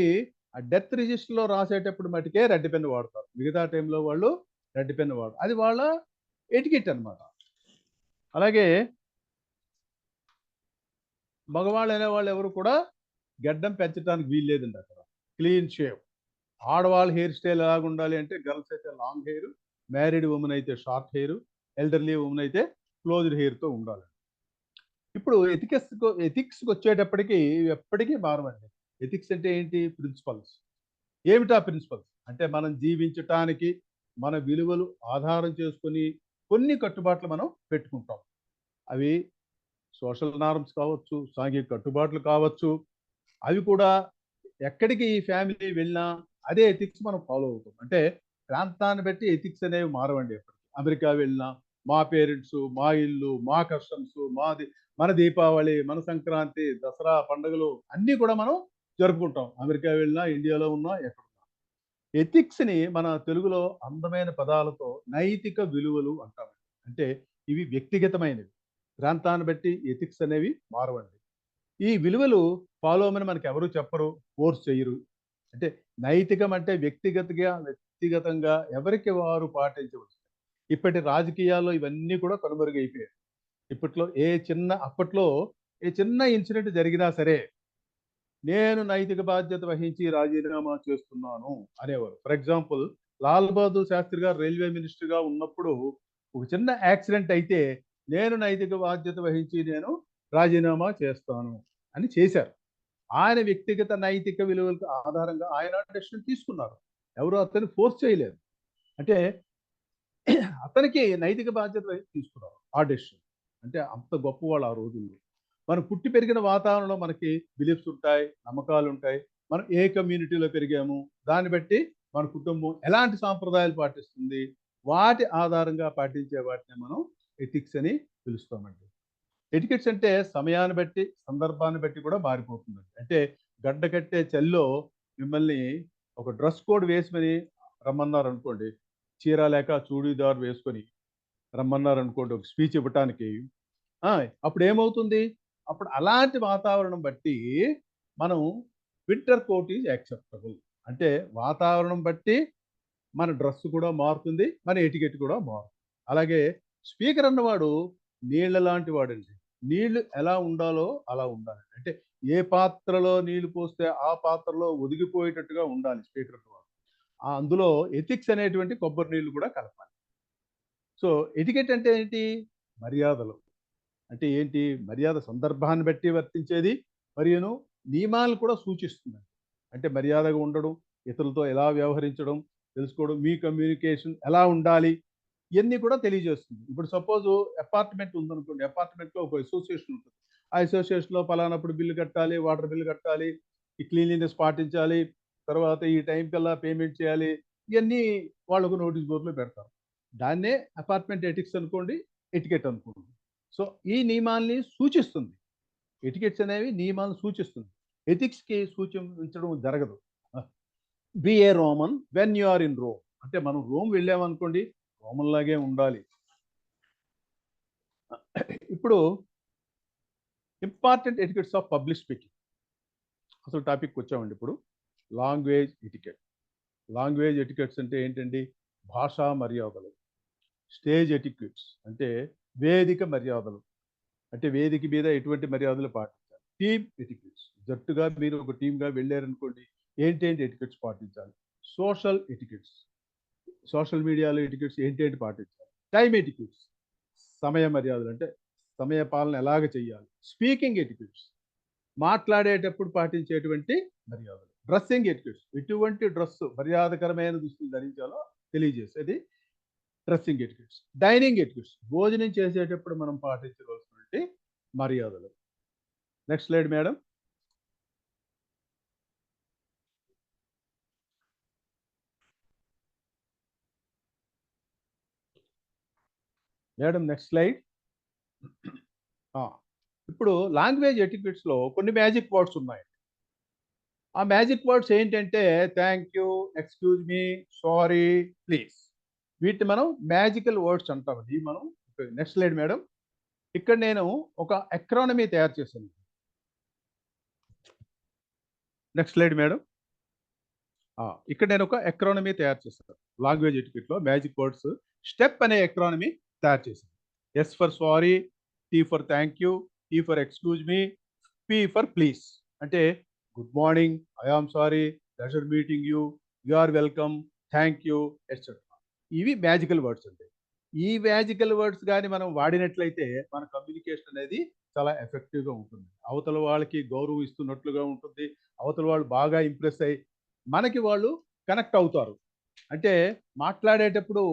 ఆ డెత్ రిజిస్టర్లో రాసేటప్పుడు మటుకే రెడ్ పెన్ వాడతారు. మిగతా టైంలో వాళ్ళు రెడ్ పెన్ వాడరు. అది వాళ్ళ ఎటికెట్ అనమాట. అలాగే మగవాళ్ళు అనేవాళ్ళు ఎవరు కూడా గడ్డం పెంచడానికి వీల్లేదండి అక్కడ. Clean shave. ఆడవాళ్ళ హెయిర్ స్టైల్ ఎలాగ ఉండాలి అంటే గర్ల్స్ అయితే లాంగ్ హెయిర్, మ్యారీడ్ ఉమెన్ అయితే షార్ట్ హెయిర్, ఎల్డర్లీ ఉమెన్ అయితే క్లోజ్డ్ హెయిర్తో ఉండాలి. ఇప్పుడు ఎథిక్స్కి వచ్చేటప్పటికి ఎప్పటికీ మారవండి. ఎథిక్స్ అంటే ఏంటి? ప్రిన్సిపల్స్. ఏమిటా ప్రిన్సిపల్స్ అంటే మనం జీవించటానికి మన విలువలు ఆధారం చేసుకొని కొన్ని కట్టుబాట్లు మనం పెట్టుకుంటాం. అవి సోషల్ నార్మ్స్ కావచ్చు, సాంఘిక కట్టుబాట్లు కావచ్చు. అవి కూడా ఎక్కడికి ఈ ఫ్యామిలీ వెళ్ళినా అదే ఎథిక్స్ మనం ఫాలో అవుతాం. అంటే ప్రాంతాన్ని బట్టి ఎథిక్స్ అనేవి మారవండి ఎప్పటికీ. అమెరికా వెళ్ళినా మా పేరెంట్స్, మా ఇల్లు, మా కస్టమ్స్, మన దీపావళి, మన సంక్రాంతి, దసరా పండుగలు అన్నీ కూడా మనం జరుపుకుంటాం. అమెరికా వెళ్ళినా, ఇండియాలో ఉన్నా, ఎక్కడున్నా. ఎథిక్స్ని మన తెలుగులో అందమైన పదాలతో నైతిక విలువలు అంటాం. అంటే ఇవి వ్యక్తిగతమైనవి. ప్రాంతాన్ని బట్టి ఎథిక్స్ అనేవి మారవండి. ఈ విలువలు ఫాలో అవ్వమని మనకి ఎవరు చెప్పరు, ఫోర్స్ చేయరు. అంటే నైతికం అంటే వ్యక్తిగతంగా ఎవరికి వారు పాటించవచ్చు. ఇప్పటి రాజకీయాల్లో ఇవన్నీ కూడా కనుమరుగైపోయాయి. అప్పట్లో ఏ చిన్న ఇన్సిడెంట్ జరిగినా సరే నేను నైతిక బాధ్యత వహించి రాజీనామా చేస్తున్నాను అనేవారు. ఫర్ ఎగ్జాంపుల్, లాల్ బహదూర్ శాస్త్రి గారు రైల్వే మినిస్టర్గా ఉన్నప్పుడు ఒక చిన్న యాక్సిడెంట్ అయితే నేను నైతిక బాధ్యత వహించి నేను రాజీనామా చేస్తాను అని చేశారు. ఆయన వ్యక్తిగత నైతిక విలువలకు ఆధారంగా ఆయన డెసిషన్ తీసుకున్నారు. ఎవరు అతన్ని ఫోర్స్ చేయలేదు. అంటే అతనికి నైతిక బాధ్యత తీసుకున్నారు ఆ డెసిషన్. అంటే అంత గొప్పవాళ్ళు ఆ రోజుల్లో. మనం పుట్టి పెరిగిన వాతావరణంలో మనకి బిలీఫ్స్ ఉంటాయి, నమ్మకాలు ఉంటాయి. మనం ఏ కమ్యూనిటీలో పెరిగాము, దాన్ని బట్టి మన కుటుంబం ఎలాంటి సాంప్రదాయాలు పాటిస్తుంది, వాటి ఆధారంగా పాటించే వాటిని మనం ఎథిక్స్ అని పిలుస్తామండి. ఎటికెట్స్ అంటే సమయాన్ని బట్టి, సందర్భాన్ని బట్టి కూడా మారిపోతుందండి. అంటే గడ్డ కట్టే చలిలో మిమ్మల్ని ఒక డ్రెస్ కోడ్ వేసుకొని రమ్మన్నారు అనుకోండి, చీర లేక చూడీదార్ వేసుకొని రమ్మన్నారు అనుకోండి ఒక స్పీచ్ ఇవ్వటానికి, అప్పుడు ఏమవుతుంది? అప్పుడు అలాంటి వాతావరణం బట్టి మనం వింటర్ కోట్ ఈజ్ యాక్సెప్టబుల్. అంటే వాతావరణం బట్టి మన డ్రెస్ కూడా మారుతుంది, మన ఎటికెట్ కూడా మారుతుంది. అలాగే స్పీకర్ అన్నవాడు నీళ్ళ లాంటి వాడండి. నీళ్లు ఎలా ఉండాలో అలా ఉండాలి. అంటే ఏ పాత్రలో నీళ్లు పోస్తే ఆ పాత్రలో ఒదిగిపోయేటట్టుగా ఉండాలి స్పీకర్ అన్నవాడు. అందులో ఎథిక్స్ అనేటువంటి కొబ్బరి నీళ్లు కూడా కలపాలి. సో ఎటికెట్ అంటే ఏంటి? మర్యాదలు. అంటే ఏంటి? మర్యాద సందర్భాన్ని బట్టి వర్తించేది, మరియును నియమాలను కూడా సూచిస్తుంది. అంటే మర్యాదగా ఉండడం, ఇతరులతో ఎలా వ్యవహరించడం తెలుసుకోవడం, మీ కమ్యూనికేషన్ ఎలా ఉండాలి, ఇవన్నీ కూడా తెలియజేస్తుంది. ఇప్పుడు సపోజ్ అపార్ట్మెంట్ ఉందనుకోండి, అపార్ట్మెంట్లో ఒక అసోసియేషన్ ఉంటుంది. ఆ అసోసియేషన్లో పలానప్పుడు బిల్లు కట్టాలి, వాటర్ బిల్లు కట్టాలి, ఈ క్లీన్లీనెస్ పాటించాలి, తర్వాత ఈ టైం కల్లా పేమెంట్ చేయాలి, ఇవన్నీ వాళ్ళకు నోటీస్ బోర్డులో పెడతారు. దాన్నే అపార్ట్మెంట్ ఎటిక్స్ అనుకోండి, ఎటికెట్ అనుకోండి. సో ఈ నియమాల్ని సూచిస్తుంది. ఎటికెట్స్ అనేవి నియమాలను సూచిస్తుంది. ఎథిక్స్కి సూచించడం జరగదు. Be a Roman when you are in Rome. అంటే మనం రోమ్ వెళ్ళామనుకోండి, రోమన్ లాగే ఉండాలి. ఇప్పుడు important etiquettes of public speaking, అసలు టాపిక్ వచ్చామండి. ఇప్పుడు లాంగ్వేజ్ ఎటికెట్. లాంగ్వేజ్ ఎటికెట్స్ అంటే ఏంటండి? భాషా మర్యాదలు. స్టేజ్ ఎటికెట్స్ అంటే వేదిక మర్యాదలు. అంటే వేదిక మీద ఎటువంటి మర్యాదలు పాటించాలి. టీమ్ ఎటికెట్స్, జట్టుగా మీరు ఒక టీమ్గా వెళ్ళారనుకోండి, ఏంటేంటి ఎటికెట్స్ పాటించాలి. సోషల్ ఎటికెట్స్, సోషల్ మీడియాలో ఎటికెట్స్ ఏంటేంటి పాటించాలి. టైం ఎటికెట్స్, సమయ మర్యాదలు, అంటే సమయ పాలన ఎలాగ చేయాలి. స్పీకింగ్ ఎటికెట్స్, మాట్లాడేటప్పుడు పాటించేటువంటి మర్యాదలు. డ్రెస్సింగ్ ఎటికెట్స్, ఎటువంటి డ్రెస్ మర్యాదకరమైన దుస్తులు ధరించాలో తెలియజేసేది డ్రెస్సింగ్ ఎటికెట్స్. డైనింగ్ ఎటికెట్స్, భోజనం చేసేటప్పుడు మనం పాటించవలసినటువంటి మర్యాదలు. Next slide madam. Madam next slide. ఇప్పుడు లాంగ్వేజ్ ఎటికెట్స్లో కొన్ని మ్యాజిక్ వర్డ్స్ ఉన్నాయి. ఆ మ్యాజిక్ వర్డ్స్ ఏంటంటే thank you, excuse me, sorry, please. వీటిని మనం మ్యాజికల్ వర్డ్స్ అంటాం. ఇది మనం నెక్స్ట్ స్లైడ్ మేడం. ఇక్కడ నేను ఒక ఎక్రానమీ తయారు చేశాను. Next slide madam. ఇక్కడ నేను ఒక ఎక్రానమీ తయారు చేశాను. లాంగ్వేజ్ ఎటికెట్లో మ్యాజిక్ వర్డ్స్ స్టెప్ అనే ఎక్రానమీ తయారు చేశాను. S for sorry, T for thank you, E for excuse me, P for please. అంటే good morning, I am sorry, pleasure meeting you, you are welcome, thank you, etcetera. ఇవి magical words అండి. ఈ magical words కానీ మనం వాడినట్లయితే మన communication అనేది చాలా ఎఫెక్టివ్గా ఉంటుంది. అవతల వాళ్ళకి గౌరవం ఇస్తున్నట్లుగా ఉంటుంది. అవతల వాళ్ళు బాగా ఇంప్రెస్ అయ్యి మనకి వాళ్ళు కనెక్ట్ అవుతారు. అంటే మాట్లాడేటప్పుడు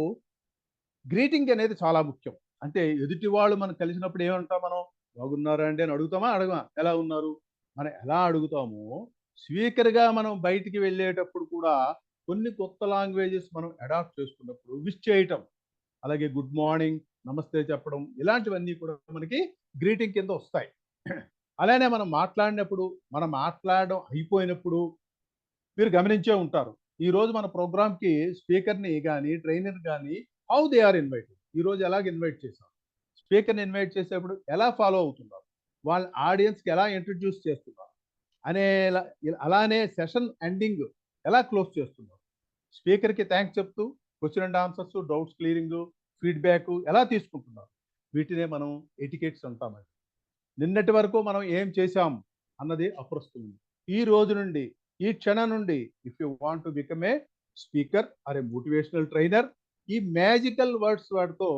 గ్రీటింగ్ అనేది చాలా ముఖ్యం. అంటే ఎదుటి వాళ్ళు మనం కలిసినప్పుడు ఏమంటాం? మనం బాగున్నారా అండి అని అడుగుతామా? అడగమా? ఎలా ఉన్నారు? మనం ఎలా అడుగుతామో స్పీకర్గా మనం బయటికి వెళ్ళేటప్పుడు కూడా కొన్ని కొత్త లాంగ్వేజెస్ మనం అడాప్ట్ చేసుకున్నప్పుడు విష్ చేయటం, అలాగే గుడ్ మార్నింగ్, నమస్తే చెప్పడం, ఇలాంటివన్నీ కూడా మనకి గ్రీటింగ్ కింద వస్తాయి. అలానే మనం మాట్లాడినప్పుడు, మనం మాట్లాడడం అయిపోయినప్పుడు మీరు గమనించే ఉంటారు. ఈరోజు మన ప్రోగ్రామ్కి స్పీకర్ని కానీ ట్రైనర్ కానీ హౌ దే ఆర్ ఇన్వైటెడ్, ఈరోజు ఎలాగ ఇన్వైట్ చేశారు, స్పీకర్ని ఇన్వైట్ చేసేప్పుడు ఎలా ఫాలో అవుతున్నారు, వాళ్ళ ఆడియన్స్కి ఎలా ఇంట్రడ్యూస్ చేస్తున్నారు అనే అలానే సెషన్ ఎండింగ్ ఎలా క్లోజ్ చేస్తున్నారు, స్పీకర్కి థ్యాంక్స్ చెప్తూ question and answers, doubts clearing, feedback ఎలా తీసుకుంటున్నారు, వీటినే మనం ఎటికెట్స్ అంటామండి. నిన్నటి వరకు మనం ఏం చేశాం అన్నది అప్రస్తుతం. ఈ రోజు నుండి, ఈ క్షణం నుండి if you want to become a speaker or a motivational trainer, ఈ మ్యాజికల్ వర్డ్స్ వాటితో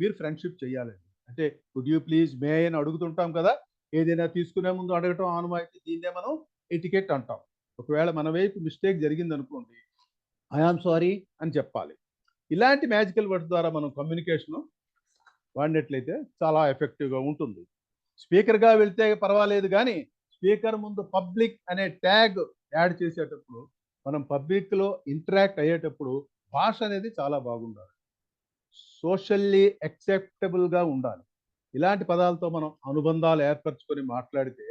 మీరు ఫ్రెండ్షిప్ చేయాలండి. అంటే కుడ్ యూ ప్లీజ్ మే అని అడుగుతుంటాం కదా, ఏదైనా తీసుకునే ముందు అడగటం ఆనవాయితీ, దీన్నే మనం ఎటికెట్ అంటాం. ఒకవేళ మన వైపు మిస్టేక్ జరిగింది అనుకోండి, ఐఆమ్ సారీ అని చెప్పాలి. ఇలాంటి మ్యాజికల్ వర్డ్స్ ద్వారా మనం కమ్యూనికేషన్ వాడినట్లయితే చాలా ఎఫెక్టివ్గా ఉంటుంది. స్పీకర్గా వెళ్తే పర్వాలేదు, కానీ స్పీకర్ ముందు పబ్లిక్ అనే ట్యాగ్ యాడ్ చేసేటప్పుడు, మనం పబ్లిక్లో ఇంటరాక్ట్ అయ్యేటప్పుడు భాష అనేది చాలా బాగుండాలి, సోషల్లీ యాక్సెప్టబుల్గా ఉండాలి. ఇలాంటి పదాలతో మనం అనుబంధాలు ఏర్పరచుకొని మాట్లాడితే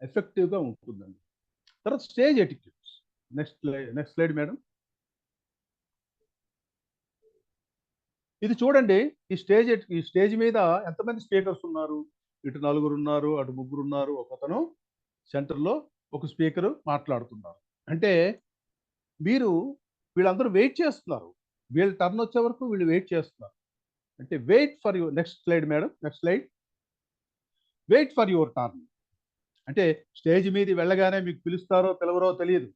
ఎఫెక్టివ్గా ఉంటుందండి. తర్వాత stage etiquettes. Next slide madam. ఇది చూడండి, ఈ స్టేజ్ మీద ఎంతమంది స్పీకర్స్ ఉన్నారు, ఇటు 4 ఉన్నారు, అటు 3 ఉన్నారు, ఒకతను సెంటర్లో ఒక స్పీకర్ మాట్లాడుతున్నారు. అంటే మీరు వీళ్ళందరూ వెయిట్ చేస్తున్నారు, వీళ్ళ టర్న్ వచ్చే వరకు వీళ్ళు వెయిట్ చేస్తున్నారు. అంటే wait for your, next slide madam, next slide. Wait for your turn అంటే స్టేజ్ మీద వెళ్ళగానే మీకు పిలుస్తారో పిలవరో తెలియదు,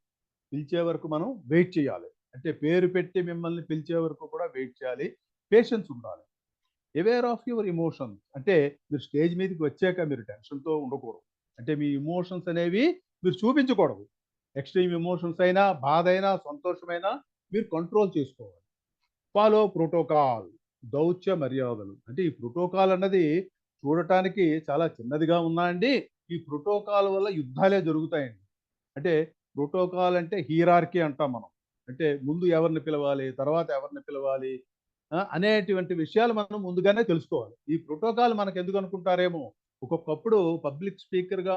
పిలిచే వరకు మనం వెయిట్ చేయాలి. అంటే పేరు పెట్టి మిమ్మల్ని పిలిచే వరకు కూడా వెయిట్ చేయాలి, పేషెన్స్ ఉండాలి. అవేర్ ఆఫ్ యువర్ ఇమోషన్స్ అంటే మీరు స్టేజ్ మీదకి వచ్చాక మీరు టెన్షన్తో ఉండకూడదు, అంటే మీ ఇమోషన్స్ అనేవి మీరు చూపించకూడదు. ఎక్స్ట్రీమ్ ఇమోషన్స్ అయినా, బాధ అయినా, సంతోషమైనా మీరు కంట్రోల్ చేసుకోవాలి. ఫాలో ప్రోటోకాల్, దౌత్య మర్యాదలు. అంటే ఈ ప్రోటోకాల్ అన్నది చూడటానికి చాలా చిన్నదిగా ఉన్నా అండి, ఈ ప్రోటోకాల్ వల్ల యుద్ధాలే జరుగుతాయండి. అంటే ప్రోటోకాల్ అంటే హీరార్కీ అంటాం మనం, అంటే ముందు ఎవరిని పిలవాలి, తర్వాత ఎవరిని పిలవాలి అనేటువంటి విషయాలు మనం ముందుగానే తెలుసుకోవాలి. ఈ ప్రోటోకాల్ మనకు ఎందుకు అనుకుంటారేమో, ఒక్కొక్కప్పుడు పబ్లిక్ స్పీకర్గా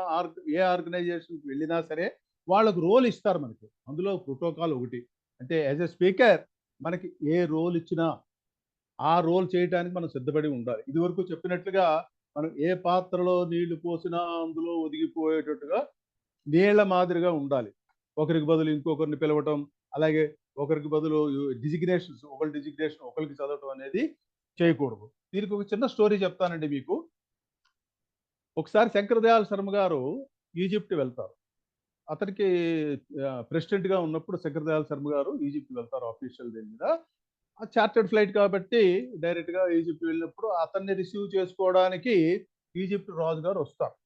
ఏ ఆర్గనైజేషన్కి వెళ్ళినా సరే వాళ్ళకు రోల్ ఇస్తారు మనకి, అందులో ప్రోటోకాల్ ఒకటి. అంటే యాజ్ ఎ స్పీకర్ మనకి ఏ రోల్ ఇచ్చినా ఆ రోల్ చేయడానికి మనం సిద్ధపడి ఉండాలి. ఇదివరకు చెప్పినట్లుగా మనం ఏ పాత్రలో నీళ్లు పోసినా అందులో ఒదిగిపోయేటట్టుగా నీళ్ల మాదిరిగా ఉండాలి. ఒకరికి బదులు ఇంకొకరిని పిలవటం, అలాగే ఒకరికి బదులు డిజిగ్నేషన్స్, ఒకరి డిజిగ్నేషన్ ఒకరికి చదవటం అనేది చేయకూడదు. దీనికి ఒక చిన్న స్టోరీ చెప్తానండి మీకు. ఒకసారి శంకర్ దయాళ్ శర్మ గారు ఈజిప్ట్ వెళ్తారు. అతనికి ప్రెసిడెంట్గా ఉన్నప్పుడు శంకర్ దయాళ్ శర్మ గారు ఈజిప్ట్ వెళ్తారు ఆఫీషియల్ దేని మీద. చార్టర్డ్ ఫ్లైట్ కాబట్టి డైరెక్ట్గా ఈజిప్ట్ వెళ్ళినప్పుడు అతన్ని రిసీవ్ చేసుకోవడానికి ఈజిప్ట్ రాజు గారు వస్తారు.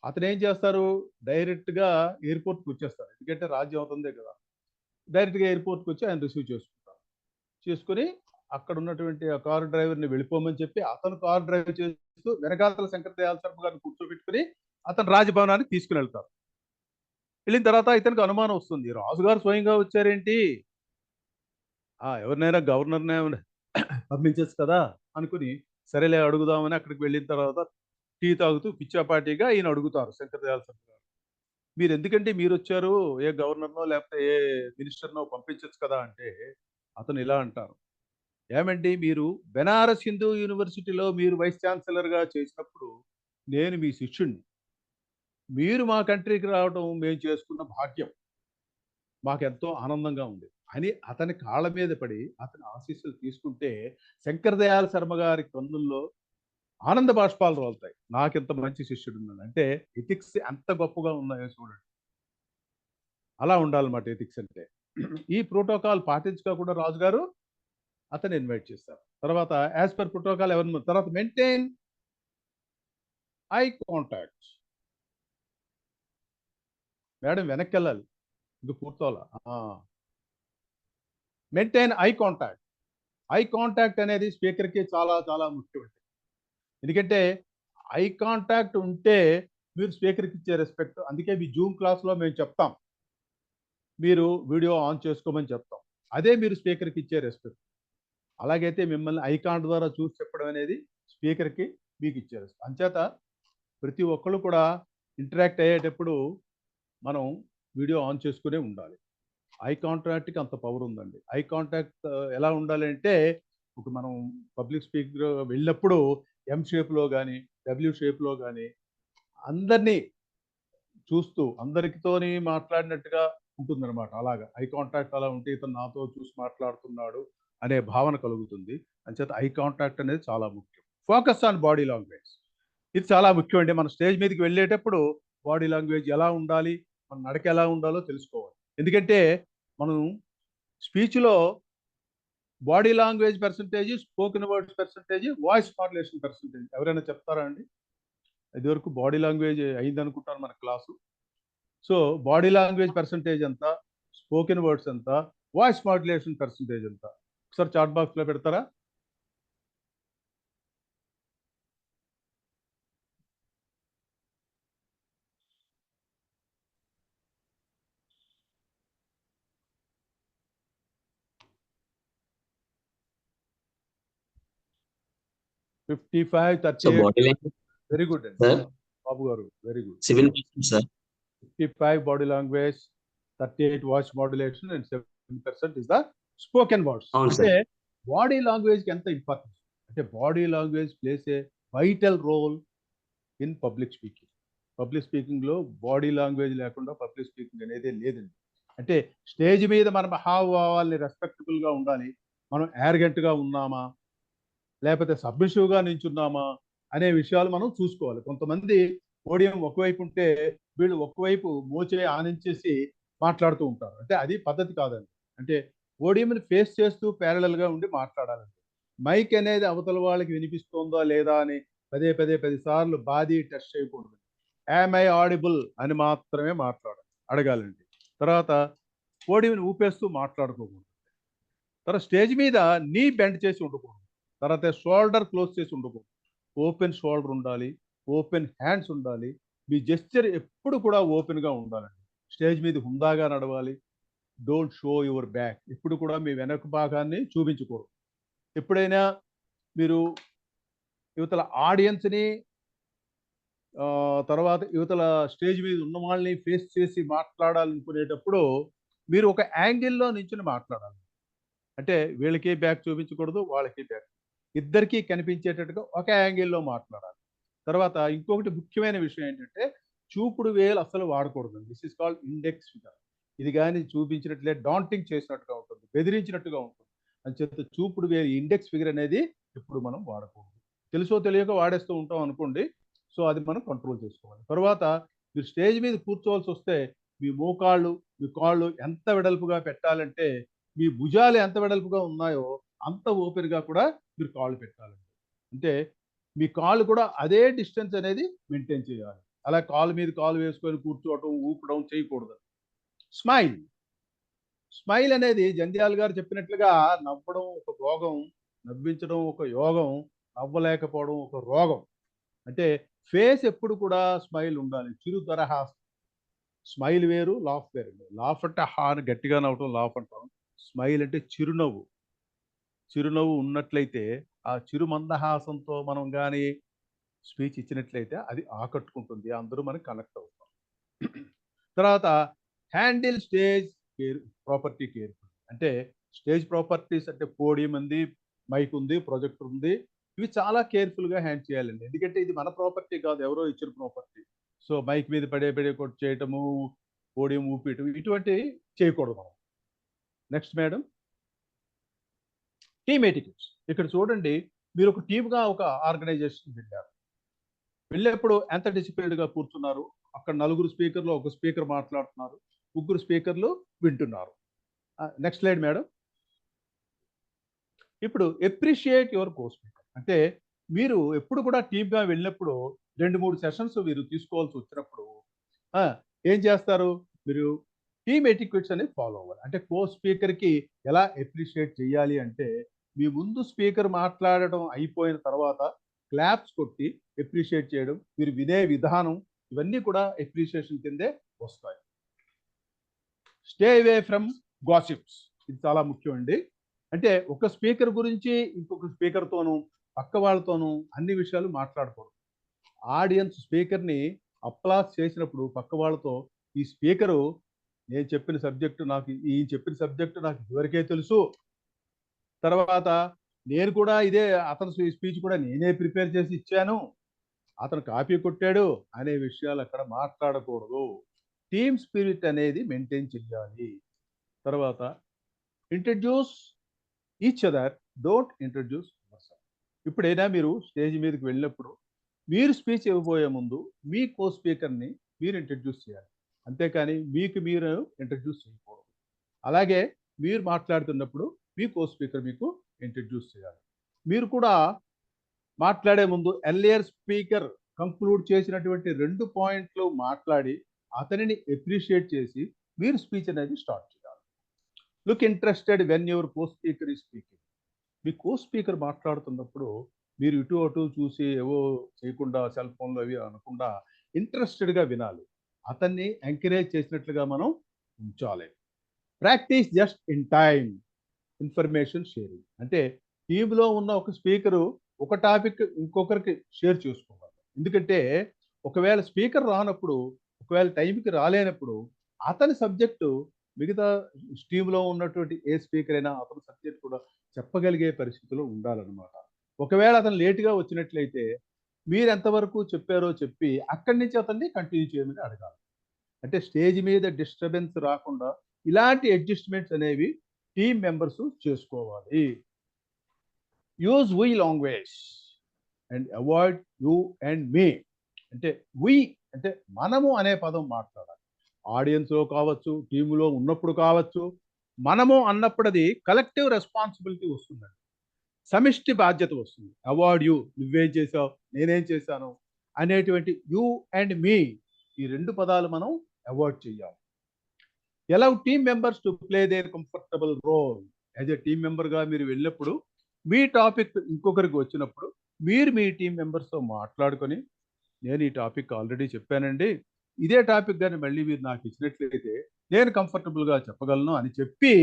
అతను ఏం చేస్తారు, డైరెక్ట్గా ఎయిర్పోర్ట్కి వచ్చేస్తారు, ఎందుకంటే రాజ్యం అవుతుందే కదా. డైరెక్ట్గా ఎయిర్పోర్ట్కి వచ్చి ఆయన రిసీవ్ చేసుకుంటారు. చేసుకుని అక్కడ ఉన్నటువంటి ఆ కారు డ్రైవర్ని వెళ్ళిపోమని చెప్పి అతను కారు డ్రైవ్ చేస్తూ వెనకాతల శంకర్ దయాళ్ శర్మ గారిని కూర్చోబెట్టుకుని అతను రాజభవనానికి తీసుకుని వెళ్తారు. వెళ్ళిన తర్వాత ఇతనికి అనుమానం వస్తుంది, రాజుగారు స్వయంగా వచ్చారేంటి, ఎవరినైనా గవర్నర్నే పంపించచ్చు కదా అనుకుని సరేలే అడుగుదామని అక్కడికి వెళ్ళిన తర్వాత టీ తాగుతూ పిచ్చాపాటిగా ఈయన అడుగుతారు శంకర్ దయాళ్ శర్మ గారు, మీరు ఎందుకంటే మీరు వచ్చారు, ఏ గవర్నర్నో లేకపోతే ఏ మినిస్టర్నో పంపించచ్చు కదా అంటే అతను ఇలా అంటారు, ఏమండి మీరు బెనారస్ హిందూ యూనివర్సిటీలో మీరు వైస్ ఛాన్సలర్గా చేసినప్పుడు నేను మీ శిష్యుణ్ణి, మీరు మా కంట్రీకి రావడం మేము చేసుకున్న భాగ్యం, మాకెంతో ఆనందంగా ఉంది అని అతని కాళ్ళ మీద పడి అతని ఆశీస్సులు తీసుకుంటే శంకర్ దయాళ్ శర్మ గారి కన్నుల్లో ఆనంద బాష్పాలు రోలుతాయి, నాకెంత మంచి శిష్యుడు ఉన్నాడు. అంటే ఎథిక్స్ ఎంత గొప్పగా ఉన్నాయో చూడండి. అలా ఉండాలన్నమాట ఎథిక్స్ అంటే. ఈ ప్రోటోకాల్ పాటించగా కూడా రాజుగారు అతను ఇన్వైట్ చేస్తారు. తర్వాత యాజ్ పర్ ప్రోటోకాల్ ఎవరి తర్వాత మెయింటైన్ ఐ కాంటాక్ట్. మేడం వెనక్కి వెళ్ళాలి, ఇంక పూర్తోలా. Maintain eye contact. Eye contact అనేది స్పీకర్కి చాలా చాలా ముఖ్యం. ఎందుకంటే ఐ కాంటాక్ట్ ఉంటే మీరు స్పీకర్కి ఇచ్చే రెస్పెక్ట్. అందుకే మీ జూమ్ క్లాస్లో మేము చెప్తాం, మీరు వీడియో ఆన్ చేసుకోమని చెప్తాం, అదే మీరు స్పీకర్కి ఇచ్చే రెస్పెక్ట్. అలాగైతే మిమ్మల్ని ఐకాన్ ద్వారా చూసి చెప్పడం అనేది స్పీకర్కి మీకు ఇచ్చారు. అంచేత ప్రతి ఒక్కళ్ళు కూడా ఇంటరాక్ట్ అయ్యేటప్పుడు మనం వీడియో ఆన్ చేసుకునే ఉండాలి. ఐ కాంటాక్ట్కి అంత పవర్ ఉందండి. ఐ కాంటాక్ట్ ఎలా ఉండాలి అంటే, ఒక మనం పబ్లిక్ స్పీకర్ వెళ్ళినప్పుడు ఎం షేప్లో కానీ డబ్ల్యూ షేప్లో కానీ అందరినీ చూస్తూ అందరితోని మాట్లాడినట్టుగా ఉంటుందన్నమాట. అలాగా ఐ కాంటాక్ట్ అలా ఉంటే ఇతను నాతో చూసి మాట్లాడుతున్నాడు అనే భావన కలుగుతుంది. అంచేత ఐ కాంటాక్ట్ అనేది చాలా ముఖ్యం. ఫోకస్ ఆన్ బాడీ లాంగ్వేజ్ ఇది చాలా ముఖ్యం అండి. మన స్టేజ్ మీదకి వెళ్ళేటప్పుడు బాడీ లాంగ్వేజ్ ఎలా ఉండాలి, మన నడక ఎలా ఉండాలో తెలుసుకోవాలి. ఎందుకంటే మనం స్పీచ్లో body language percentage, spoken words percentage, voice modulation percentage ఎవరైనా చెప్తారా అండి? ఇదివరకు బాడీ లాంగ్వేజ్ అయింది అనుకుంటాను మన class. So body language percentage ఎంత, స్పోకెన్ వర్డ్స్ ఎంత, వాయిస్ మాడ్యులేషన్ పర్సంటేజ్ ఎంత, ఒకసారి చాట్ బాక్స్లో పెడతారా? So 55-38 body language, very good అండి sir, Babu garu, very good. 7%, sir. 55 body language, 38 voice modulation and 7% is the spoken words. అవును అంటే బాడీ లాంగ్వేజ్కి ఎంత ఇంపార్టెన్స్ అంటే, body language plays a vital role in public speaking. Public స్పీకింగ్లో body language లేకుండా public speaking అనేది లేదండి. అంటే స్టేజ్ మీద మనం హావభావాల్ని రెస్పెక్టబుల్గా ఉండాలి. మనం యారగెంట్గా ఉన్నామా లేకపోతే సబ్మిసివ్గా నించున్నామా అనే విషయాలు మనం చూసుకోవాలి. కొంతమంది పోడియం ఒకవైపు ఉంటే వీళ్ళు ఒకవైపు మోచే ఆనించేసి మాట్లాడుతూ ఉంటారు. అంటే అది పద్ధతి కాదండి. అంటే పోడియంని ఫేస్ చేస్తూ ప్యారలల్గా ఉండి మాట్లాడాలండి. మైక్ అనేది అవతల వాళ్ళకి వినిపిస్తుందా లేదా అని పదే 10 సార్లు బాధి టెస్ట్ చేయకూడదు. యామ్ ఐ ఆడిబుల్ అని మాత్రమే అడగాలండి. తర్వాత పోడియంని ఊపేస్తూ మాట్లాడుకోకూడదు. తర్వాత స్టేజ్ మీద నీ బెండ్ చేసి ఉండకూడదు. తర్వాత షోల్డర్ క్లోజ్ చేసి ఉండకూడదు. ఓపెన్ షోల్డర్ ఉండాలి, ఓపెన్ హ్యాండ్స్ ఉండాలి. మీ జెస్చర్ ఎప్పుడు కూడా ఓపెన్గా ఉండాలండి. స్టేజ్ మీద హుందాగా నడవాలి. డోంట్ షో యువర్ బ్యాక్, ఎప్పుడు కూడా మీ వెనక భాగాన్ని చూపించకూడదు. ఎప్పుడైనా మీరు యువతల ఆడియన్స్ని తర్వాత యువతల స్టేజ్ మీద ఉన్న వాళ్ళని ఫేస్ చేసి మాట్లాడాలనుకునేటప్పుడు మీరు ఒక యాంగిల్లో నించుని మాట్లాడాలి. అంటే వీళ్ళకి బ్యాక్ చూపించకూడదు, వాళ్ళకి బ్యాక్, ఇద్దరికీ కనిపించేటట్టుగా ఒక యాంగిల్లో మాట్లాడాలి. తర్వాత ఇంకొకటి ముఖ్యమైన విషయం ఏంటంటే, చూపుడు వేలు అసలు వాడకూడదు. This is called index figure. ఇది కానీ చూపించినట్లే డాంటింగ్ చేసినట్టుగా ఉంటుంది, బెదిరించినట్టుగా ఉంటుంది. అంచేత చూపుడు వేలు ఇండెక్స్ ఫిగర్ అనేది ఎప్పుడు మనం వాడకూడదు. తెలుసో తెలియక వాడేస్తూ ఉంటాం అనుకోండి. సో అది మనం కంట్రోల్ చేసుకోవాలి. తర్వాత మీరు స్టేజ్ మీద కూర్చోవాల్సి వస్తే మీ మోకాళ్ళు, మీ కాళ్ళు ఎంత వెడల్పుగా పెట్టాలంటే, మీ భుజాలు ఎంత వెడల్పుగా ఉన్నాయో అంత ఓపెన్గా కూడా మీరు కాళ్ళు పెట్టాలండి. అంటే మీ కాళ్ళు కూడా అదే డిస్టెన్స్ అనేది మెయింటైన్ చేయాలి. అలా కాలు మీద కాలు వేసుకొని కూర్చోవటం, ఊపడం చేయకూడదు. స్మైల్ స్మైల్ అనేది జంధ్యాల గారు చెప్పినట్లుగా నవ్వడం ఒక భోగం, నవ్వించడం ఒక యోగం, నవ్వలేకపోవడం ఒక రోగం. అంటే ఫేస్ ఎప్పుడు కూడా స్మైల్ ఉండాలి. చిరు దరహాసం. స్మైల్ వేరు, లాఫ్ వేరు. లాఫ్ అంటే హా అని గట్టిగా నవ్వటం లాఫ్ అంటాం. స్మైల్ అంటే చిరునవ్వు. చిరునవ్వు ఉన్నట్లయితే ఆ చిరు మందహాసంతో మనం కానీ స్పీచ్ ఇచ్చినట్లయితే అది ఆకట్టుకుంటుంది, అందరూ మనకి కనెక్ట్ అవుతాం. తర్వాత హ్యాండిల్ స్టేజ్ ప్రాపర్టీ కేర్ఫుల్. అంటే స్టేజ్ ప్రాపర్టీస్ అంటే పోడియం ఉంది, మైక్ ఉంది, ప్రొజెక్టర్ ఉంది. ఇవి చాలా కేర్ఫుల్గా హ్యాండ్ చేయాలండి. ఎందుకంటే ఇది మన ప్రాపర్టీ కాదు, ఎవరో ఇచ్చిన ప్రాపర్టీ. సో మైక్ మీద పడే కొట్టు చేయటము, పోడియం ఊపియటం ఇటువంటివి చేయకూడదు మనం. Next madam, team etiquettes. ఇక్కడ చూడండి, మీరు ఒక టీమ్గా ఒక ఆర్గనైజేషన్ వెళ్ళేప్పుడు ఎంత డిసిప్లిన్డ్గా కూర్చున్నారు. అక్కడ 4 స్పీకర్లు, ఒక స్పీకర్ మాట్లాడుతున్నారు, 3 స్పీకర్లు వింటున్నారు. Next slide madam. ఇప్పుడు ఎప్రిషియేట్ యువర్ కో స్పీకర్. అంటే మీరు ఎప్పుడు కూడా టీమ్గా వెళ్ళినప్పుడు 2-3 సెషన్స్ మీరు తీసుకోవాల్సి వచ్చినప్పుడు ఏం చేస్తారు, మీరు టీమ్ ఎటిక్వెట్స్ అనేది ఫాలో అవ్వాలి. అంటే కో స్పీకర్కి ఎలా ఎప్రిషియేట్ చేయాలి అంటే, మీ ముందు స్పీకర్ మాట్లాడటం అయిపోయిన తర్వాత క్లాప్స్ కొట్టి ఎప్రిషియేట్ చేయడం, మీరు వినే విధానం, ఇవన్నీ కూడా ఎప్రిషియేషన్ కిందే వస్తాయి. Stay away from gossips. ఇది చాలా ముఖ్యం అండి. అంటే ఒక స్పీకర్ గురించి ఇంకొక స్పీకర్తోనూ పక్క వాళ్ళతోనూ అన్ని విషయాలు మాట్లాడకూడదు. ఆడియన్స్ స్పీకర్ని అప్లాస్ చేసినప్పుడు పక్క వాళ్ళతో ఈ స్పీకరు నేను చెప్పిన సబ్జెక్టు ఈయన చెప్పిన సబ్జెక్టు నాకు ఇదివరకే తెలుసు, తర్వాత నేను కూడా ఇదే అతని స్పీచ్ కూడా నేనే ప్రిపేర్ చేసి ఇచ్చాను, అతను కాపీ కొట్టాడు అనే విషయాలు అక్కడ మాట్లాడకూడదు. టీమ్ స్పిరిట్ అనేది మెయింటైన్ చేయాలి. తర్వాత introduce each other, don't introduce yourself. ఇప్పుడైనా మీరు స్టేజ్ మీదకి వెళ్ళినప్పుడు మీరు స్పీచ్ ఇవ్వబోయే ముందు మీ కో స్పీకర్ని మీరు ఇంట్రడ్యూస్ చేయాలి, అంతేకాని మీకు మీరు ఇంట్రడ్యూస్ చేయకూడదు. అలాగే మీరు మాట్లాడుతున్నప్పుడు మీ కో స్పీకర్ మీకు ఇంట్రడ్యూస్ చేయాలి. మీరు కూడా మాట్లాడే ముందు ఎర్లియర్ స్పీకర్ కంక్లూడ్ చేసినటువంటి 2 పాయింట్లు మాట్లాడి అతనిని అప్రిషియేట్ చేసి మీరు స్పీచ్ అనేది స్టార్ట్ చేయాలి. Look interested when your co speaker ఈ స్పీకింగ్. మీ కో స్పీకర్ మాట్లాడుతున్నప్పుడు మీరు ఇటు అటు చూసి ఏవో చేయకుండా సెల్ ఫోన్లు అవి అనకుండా ఇంట్రెస్టెడ్గా వినాలి. అతన్ని ఎంకరేజ్ చేసినట్లుగా మనం ఉంచాలి. Practice just in time information sharing. అంటే టీంలో ఉన్న ఒక స్పీకరు ఒక టాపిక్ ఇంకొకరికి షేర్ చేసుకోవాలి. ఎందుకంటే ఒకవేళ స్పీకర్ రానప్పుడు, ఒకవేళ టైంకి రాలేనప్పుడు అతని సబ్జెక్టు మిగతా టీంలో ఉన్నటువంటి ఏ స్పీకర్ అయినా అతని సబ్జెక్ట్ కూడా చెప్పగలిగే పరిస్థితిలో ఉండాలన్నమాట. ఒకవేళ అతను లేటుగా వచ్చినట్లయితే మీరు ఎంతవరకు చెప్పారో చెప్పి అక్కడి నుంచి అతన్ని కంటిన్యూ చేయమని అడగాలి. అంటే స్టేజ్ మీద డిస్టర్బెన్స్ రాకుండా ఇలాంటి అడ్జస్ట్మెంట్స్ అనేవి టీమ్ మెంబర్స్ చేసుకోవాలి. Use we language and avoid you and me. అంటే వీ అంటే మనము అనే పదం మాట్లాడాలి. ఆడియన్స్లో కావచ్చు, టీములో ఉన్నప్పుడు కావచ్చు. మనము అన్నప్పుడు అది కలెక్టివ్ రెస్పాన్సిబిలిటీ వస్తుందండి, సమిష్టి బాధ్యత వస్తుంది. అవాయిడ్ యూ, నువ్వేం చేసావు, నేనేం చేశాను అనేటువంటి యూ అండ్ మీ, ఈ 2 పదాలు మనం అవాయిడ్ చేయాలి. allow team members to play their comfortable role. As a team మెంబర్గా మీరు వెళ్ళినప్పుడు మీ టాపిక్ ఇంకొకరికి వచ్చినప్పుడు మీరు మీ టీం మెంబర్స్తో మాట్లాడుకొని, నేను ఈ టాపిక్ ఆల్రెడీ చెప్పానండి, ఇదే టాపిక్ కానీ మళ్ళీ మీరు నాకు ఇచ్చినట్లయితే నేను కంఫర్టబుల్గా చెప్పగలను అని చెప్పి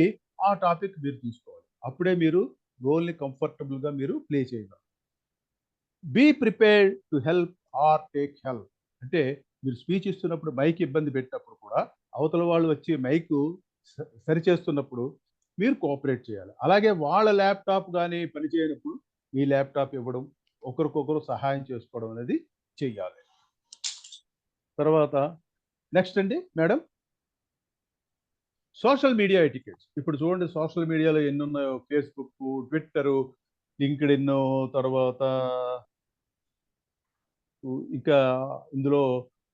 ఆ టాపిక్ మీరు తీసుకోవాలి. అప్పుడే మీరు రోల్ని కంఫర్టబుల్గా మీరు ప్లే చేయగలరు. Be prepared to help or take help. అంటే మీరు స్పీచ్ ఇస్తున్నప్పుడు మైక్ ఇబ్బంది పెట్టినప్పుడు కూడా అవతల వాళ్ళు వచ్చి మైక్ సరిచేస్తున్నప్పుడు మీరు కోఆపరేట్ చేయాలి. అలాగే వాళ్ళ ల్యాప్టాప్ కానీ పనిచేయనప్పుడు మీ ల్యాప్టాప్ ఇవ్వడం, ఒకరికొకరు సహాయం చేసుకోవడం అనేది చెయ్యాలి. తర్వాత నెక్స్ట్ అండి మేడం, సోషల్ మీడియా ఎటికెట్స్. ఇప్పుడు చూడండి సోషల్ మీడియాలో ఎన్ని ఉన్నాయో, ఫేస్బుక్, ట్విట్టరు, లింక్డ్ఇన్, తర్వాత ఇంకా ఇందులో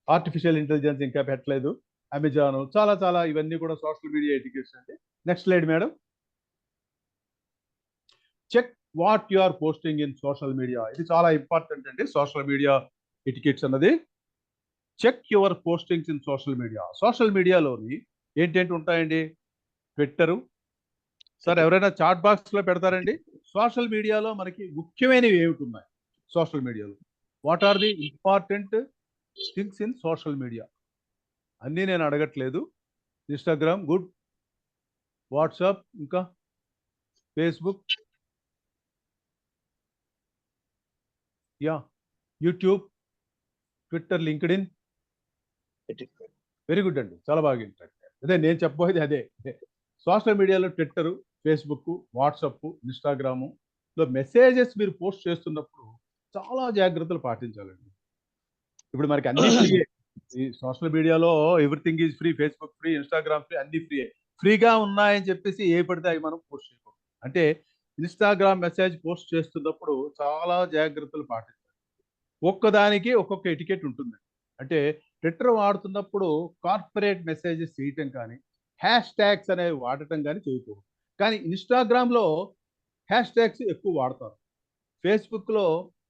ఆర్టిఫిషియల్ ఇంటెలిజెన్స్ ఇంకా పెట్టలేదు, అమెజాన్, చాలా చాలా ఇవన్నీ కూడా సోషల్ మీడియా ఎటికెట్స్ అండి. Next slide madam. Check what you are posting in social media. ఇది చాలా ఇంపార్టెంట్ అండి సోషల్ మీడియా ఎటికెట్స్ అన్నది. Check your postings in social media. Social మీడియాలోని ఏంటేంటి ఉంటాయండి? ట్విట్టరు, సార్ ఎవరైనా చాట్ బాక్స్లో పెడతారండి. సోషల్ మీడియాలో మనకి ముఖ్యమైనవి ఏమిటి ఉన్నాయి సోషల్ మీడియాలో? What are the important things in social media? అన్నీ నేను అడగట్లేదు. ఇన్స్టాగ్రామ్ గుడ్, వాట్సాప్, ఇంకా Facebook, yeah, YouTube, Twitter, LinkedIn, very good అండి, చాలా బాగా ఇంట్రెక్ట్. అదే నేను చెప్పబోయేది అదే. సోషల్ మీడియాలో ట్విట్టరు, ఫేస్బుక్, వాట్సాప్, ఇన్స్టాగ్రాములో మెసేజెస్ మీరు పోస్ట్ చేస్తున్నప్పుడు చాలా జాగ్రత్తలు పాటించాలండి. ఇప్పుడు మనకి అన్ని ఫ్రీ. ఈ సోషల్ మీడియాలో everything is free, Facebook free, Instagram free, అన్ని ఫ్రీ. ఫ్రీగా ఉన్నాయని చెప్పేసి ఏ పడితే అవి మనం పోస్ట్ చేయకూడదు. అంటే ఇన్స్టాగ్రామ్ మెసేజ్ పోస్ట్ చేస్తున్నప్పుడు చాలా జాగ్రత్తలు పాటించాలి. ఒక్కదానికి ఒక్కొక్క ఎటికెట్ ఉంటుంది. అంటే ట్విట్టర్ వాడుతున్నప్పుడు కార్పొరేట్ మెసేజెస్ చేయటం కానీ, హ్యాష్ ట్యాగ్స్ అనేవి వాడటం కానీ చేయకూడదు. కానీ ఇన్స్టాగ్రామ్లో హ్యాష్ ట్యాగ్స్ ఎక్కువ వాడతారు. ఫేస్బుక్లో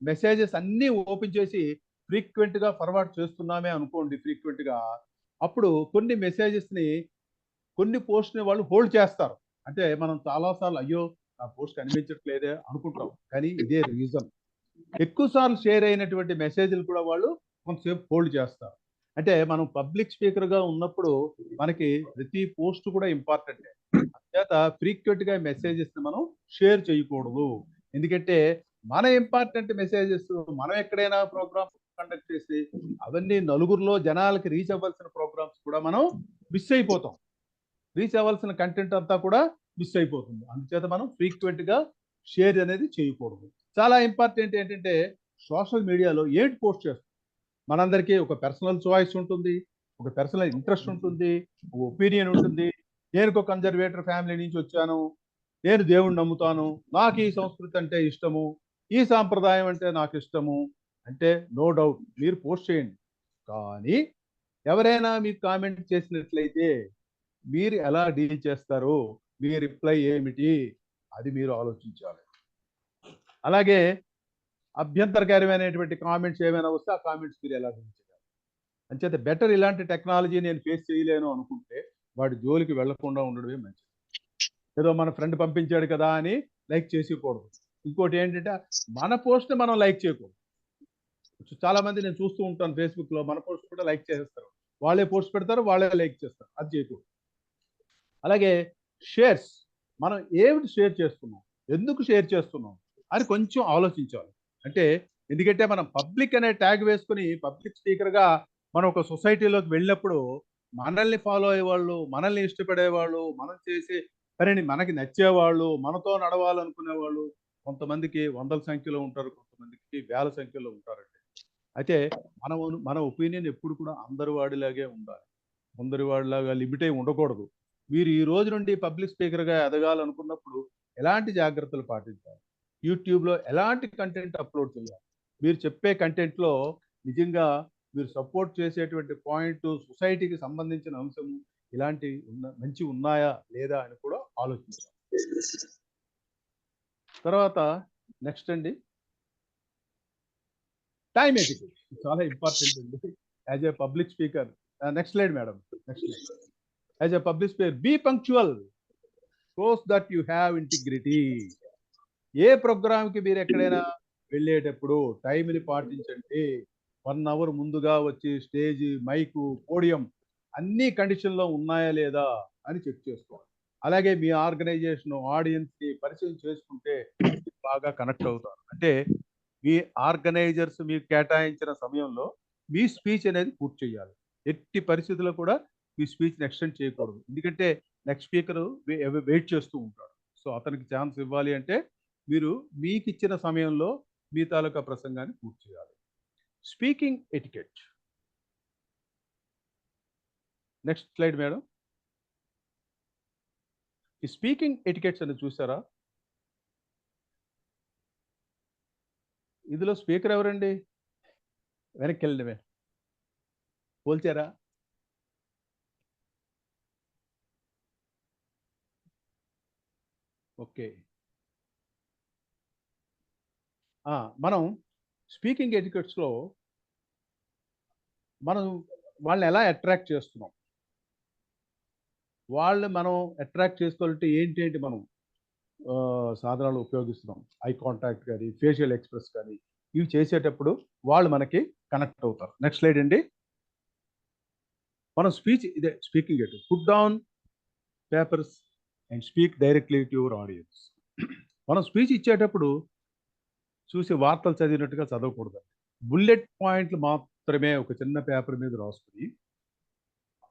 మెసేజెస్ అన్నీ ఓపెన్ చేసి ఫ్రీక్వెంట్గా ఫార్వర్డ్ చేస్తున్నామే అనుకోండి, ఫ్రీక్వెంట్గా, అప్పుడు కొన్ని మెసేజెస్ని, కొన్ని పోస్ట్ని వాళ్ళు హోల్డ్ చేస్తారు. అంటే మనం చాలాసార్లు అయ్యో ఆ పోస్ట్ కనిపించట్లేదే అనుకుంటాం, కానీ ఇదే రీజన్. ఎక్కువసార్లు షేర్ అయినటువంటి మెసేజ్లు కూడా వాళ్ళు కొంతసేపు హోల్డ్ చేస్తారు. అంటే మనం పబ్లిక్ స్పీకర్గా ఉన్నప్పుడు మనకి ప్రతి పోస్ట్ కూడా ఇంపార్టెంటే. చేత ఫ్రీక్వెంట్గా మెసేజెస్ మనం షేర్ చేయకూడదు. ఎందుకంటే మన ఇంపార్టెంట్ మెసేజెస్ మనం ఎక్కడైనా ప్రోగ్రామ్స్ కండక్ట్ చేసి అవన్నీ నలుగురిలో జనాలకి రీచ్ అవ్వాల్సిన ప్రోగ్రామ్స్ కూడా మనం మిస్ అయిపోతాం. రీచ్ అవ్వాల్సిన కంటెంట్ అంతా కూడా మిస్ అయిపోతుంది. అందుచేత మనం ఫ్రీక్వెంట్గా షేర్ అనేది చేయకూడదు. చాలా ఇంపార్టెంట్ ఏంటంటే సోషల్ మీడియాలో ఏంటి పోస్ట్ చేస్తాం. మనందరికీ ఒక పర్సనల్ చాయిస్ ఉంటుంది, ఒక పర్సనల్ ఇంట్రెస్ట్ ఉంటుంది, ఒక ఒపీనియన్ ఉంటుంది. నేను ఒక కన్జర్వేటర్ ఫ్యామిలీ నుంచి వచ్చాను, నేను దేవుణ్ణి నమ్ముతాను, నాకు ఈ సంస్కృతి అంటే ఇష్టము, ఈ సాంప్రదాయం అంటే నాకు ఇష్టము అంటే నో డౌట్ మీరు పోస్ట్ చేయండి. కానీ ఎవరైనా మీకు కామెంట్ చేసినట్లయితే మీరు ఎలా డీల్ చేస్తారు, మీ రిప్లై ఏమిటి, అది మీరు ఆలోచించాలి. అలాగే అభ్యంతరకరమైనటువంటి కామెంట్స్ ఏమైనా వస్తే ఆ కామెంట్స్ మీరు ఎలా డీల్ చేయాలి. అంచేత బెటర్ ఇలాంటి టెక్నాలజీ నేను ఫేస్ చేయలేను అనుకుంటే వాడి జోలికి వెళ్లకుండా ఉండడమే మంచిది. ఏదో మన ఫ్రెండ్ పంపించాడు కదా అని లైక్ చేసేయకూడదు. ఇంకోటి ఏంటంటే మన పోస్ట్ మనం లైక్ చేయకూడదు. చాలా మంది నేను చూస్తూ ఉంటాను ఫేస్బుక్లో మన పోస్ట్ కూడా లైక్ చేసేస్తారు, వాళ్ళే పోస్ట్ పెడతారు, వాళ్ళే లైక్ చేస్తారు. అది చేయకూడదు. అలాగే షేర్స్, మనం ఏమిటి షేర్ చేస్తున్నాం, ఎందుకు షేర్ చేస్తున్నాం అని కొంచెం ఆలోచించాలి. అంటే ఎందుకంటే మనం పబ్లిక్ అనే ట్యాగ్ వేసుకుని పబ్లిక్ స్పీకర్గా మనం ఒక సొసైటీలోకి వెళ్ళినప్పుడు మనల్ని ఫాలో అయ్యేవాళ్ళు, మనల్ని ఇష్టపడేవాళ్ళు, మనం చేసే పనిని మనకి నచ్చేవాళ్ళు, మనతో నడవాలనుకునే వాళ్ళు కొంతమందికి వందల సంఖ్యలో ఉంటారు, కొంతమందికి వేల సంఖ్యలో ఉంటారండి. అయితే మన ఒపీనియన్ ఎప్పుడు కూడా అందరి వాడిలాగే ఉండాలి, అందరి వాడిలాగా లిమిట్ అయి ఉండకూడదు. మీరు ఈ రోజు నుండి పబ్లిక్ స్పీకర్గా ఎదగాలనుకున్నప్పుడు ఎలాంటి జాగ్రత్తలు పాటించాలి, యూట్యూబ్లో ఎలాంటి కంటెంట్ అప్లోడ్ చేయాలి, మీరు చెప్పే కంటెంట్లో నిజంగా మీరు సపోర్ట్ చేసేటువంటి పాయింట్ సొసైటీకి సంబంధించిన అంశము ఇలాంటి మంచి ఉన్నాయా లేదా అని కూడా ఆలోచించాలి. తర్వాత నెక్స్ట్ అండి టైం ఎటికెట్, చాలా ఇంపార్టెంట్ అండి. As a public speaker, next slide madam, next slide. As a public speaker be punctual, shows that you have integrity. ఏ ప్రోగ్రామ్కి మీరు ఎక్కడైనా వెళ్ళేటప్పుడు టైంని పాటించండి. 1 hour ముందుగా వచ్చి స్టేజ్, మైకు, పోడియం అన్ని కండిషన్లో ఉన్నాయా లేదా అని చెక్ చేసుకోవాలి. అలాగే మీ ఆర్గనైజేషన్ ఆడియన్స్కి పరిచయం చేసుకుంటే బాగా కనెక్ట్ అవుతారు. అంటే మీ ఆర్గనైజర్స్ మీకు కేటాయించిన సమయంలో మీ స్పీచ్ అనేది పూర్తి చేయాలి. ఎట్టి పరిస్థితుల్లో కూడా మీ స్పీచ్ని ఎక్స్టెండ్ చేయకూడదు. ఎందుకంటే నెక్స్ట్ స్పీకర్ వెయిట్ చేస్తూ ఉంటాడు. సో అతనికి ఛాన్స్ ఇవ్వాలి అంటే మీరు మీకు ఇచ్చిన సమయంలో మీ తాలూకా ప్రసంగాన్ని పూర్తి చేయాలి. Speaking etiquette, next slide madam. ఈ స్పీకింగ్ ఎటికెట్స్ అని చూసారా? ఇందులో స్పీకర్ ఎవరండి? వెనక్కి వెళ్ళడమే, పోల్చారా? ఓకే, మనం స్పీకింగ్ ఎటికెట్స్లో మనం వాళ్ళని ఎలా అట్రాక్ట్ చేస్తున్నాం, వాళ్ళు మనం అట్రాక్ట్ చేసుకోవాలంటే ఏంటి మనం సాధనాలు ఉపయోగిస్తున్నాం. ఐ కాంటాక్ట్ కానీ, ఫేషియల్ ఎక్స్ప్రెస్ కానీ, ఇవి చేసేటప్పుడు వాళ్ళు మనకి కనెక్ట్ అవుతారు. నెక్స్ట్ స్లైడ్ అండి. మనం స్పీచ్ ఇదే స్పీకింగ్ ఎటు, put down papers and speak directly to your audience. మనం స్పీచ్ ఇచ్చేటప్పుడు చూసి వార్తలు చదివినట్టుగా చదవకూడదు. బుల్లెట్ పాయింట్లు మాత్రమే ఒక చిన్న పేపర్ మీద రాసుకుని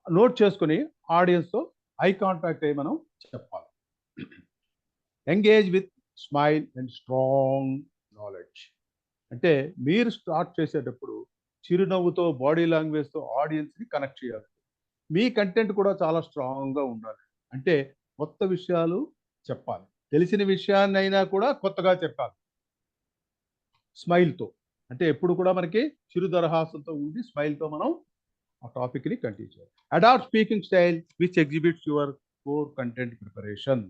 నోట్ చేసుకుని ఆడియన్స్తో ఐ కాంటాక్ట్ అయ్యి మనం చెప్పాలి. Engage with smile and strong knowledge. అంటే మీరు స్టార్ట్ చేసేటప్పుడు చిరునవ్వుతో, బాడీ లాంగ్వేజ్తో ఆడియన్స్ని కనెక్ట్ చేయాలి. మీ కంటెంట్ కూడా చాలా స్ట్రాంగ్గా ఉండాలి. అంటే కొత్త విషయాలు చెప్పాలి, తెలిసిన విషయాన్ని అయినా కూడా కొత్తగా చెప్పాలి. స్మైల్తో, అంటే ఎప్పుడు కూడా మనకి చిరు దరహాసంతో ఉండి స్మైల్తో మనం ఆ టాపిక్ని కంటిన్యూ చేయాలి. Adapt speaking style which exhibits your core content preparation.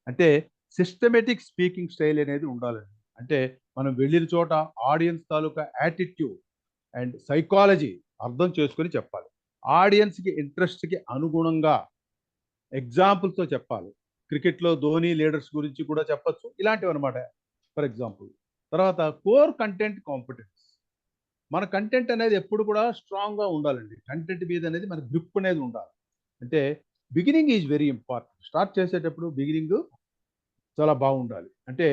అంటే సిస్టమేటిక్ స్పీకింగ్ స్టైల్ అనేది ఉండాలండి. అంటే మనం వెళ్ళిన చోట ఆడియన్స్ తాలూకా యాటిట్యూడ్ అండ్ సైకాలజీ అర్థం చేసుకొని చెప్పాలి. ఆడియన్స్కి ఇంట్రెస్ట్కి అనుగుణంగా ఎగ్జాంపుల్తో చెప్పాలి. క్రికెట్లో ధోని లీడర్స్ గురించి కూడా చెప్పచ్చు, ఇలాంటివి అనమాట ఫర్ ఎగ్జాంపుల్. తర్వాత కోర్ కంటెంట్ కాంపిటెన్స్. మన కంటెంట్ అనేది ఎప్పుడు కూడా స్ట్రాంగ్గా ఉండాలండి. కంటెంట్ మీద అనేది మన గ్రిప్ అనేది ఉండాలి. అంటే beginning is very important. Start చేసేటప్పుడు బిగినింగ్ చాలా బాగుండాలి. అంటే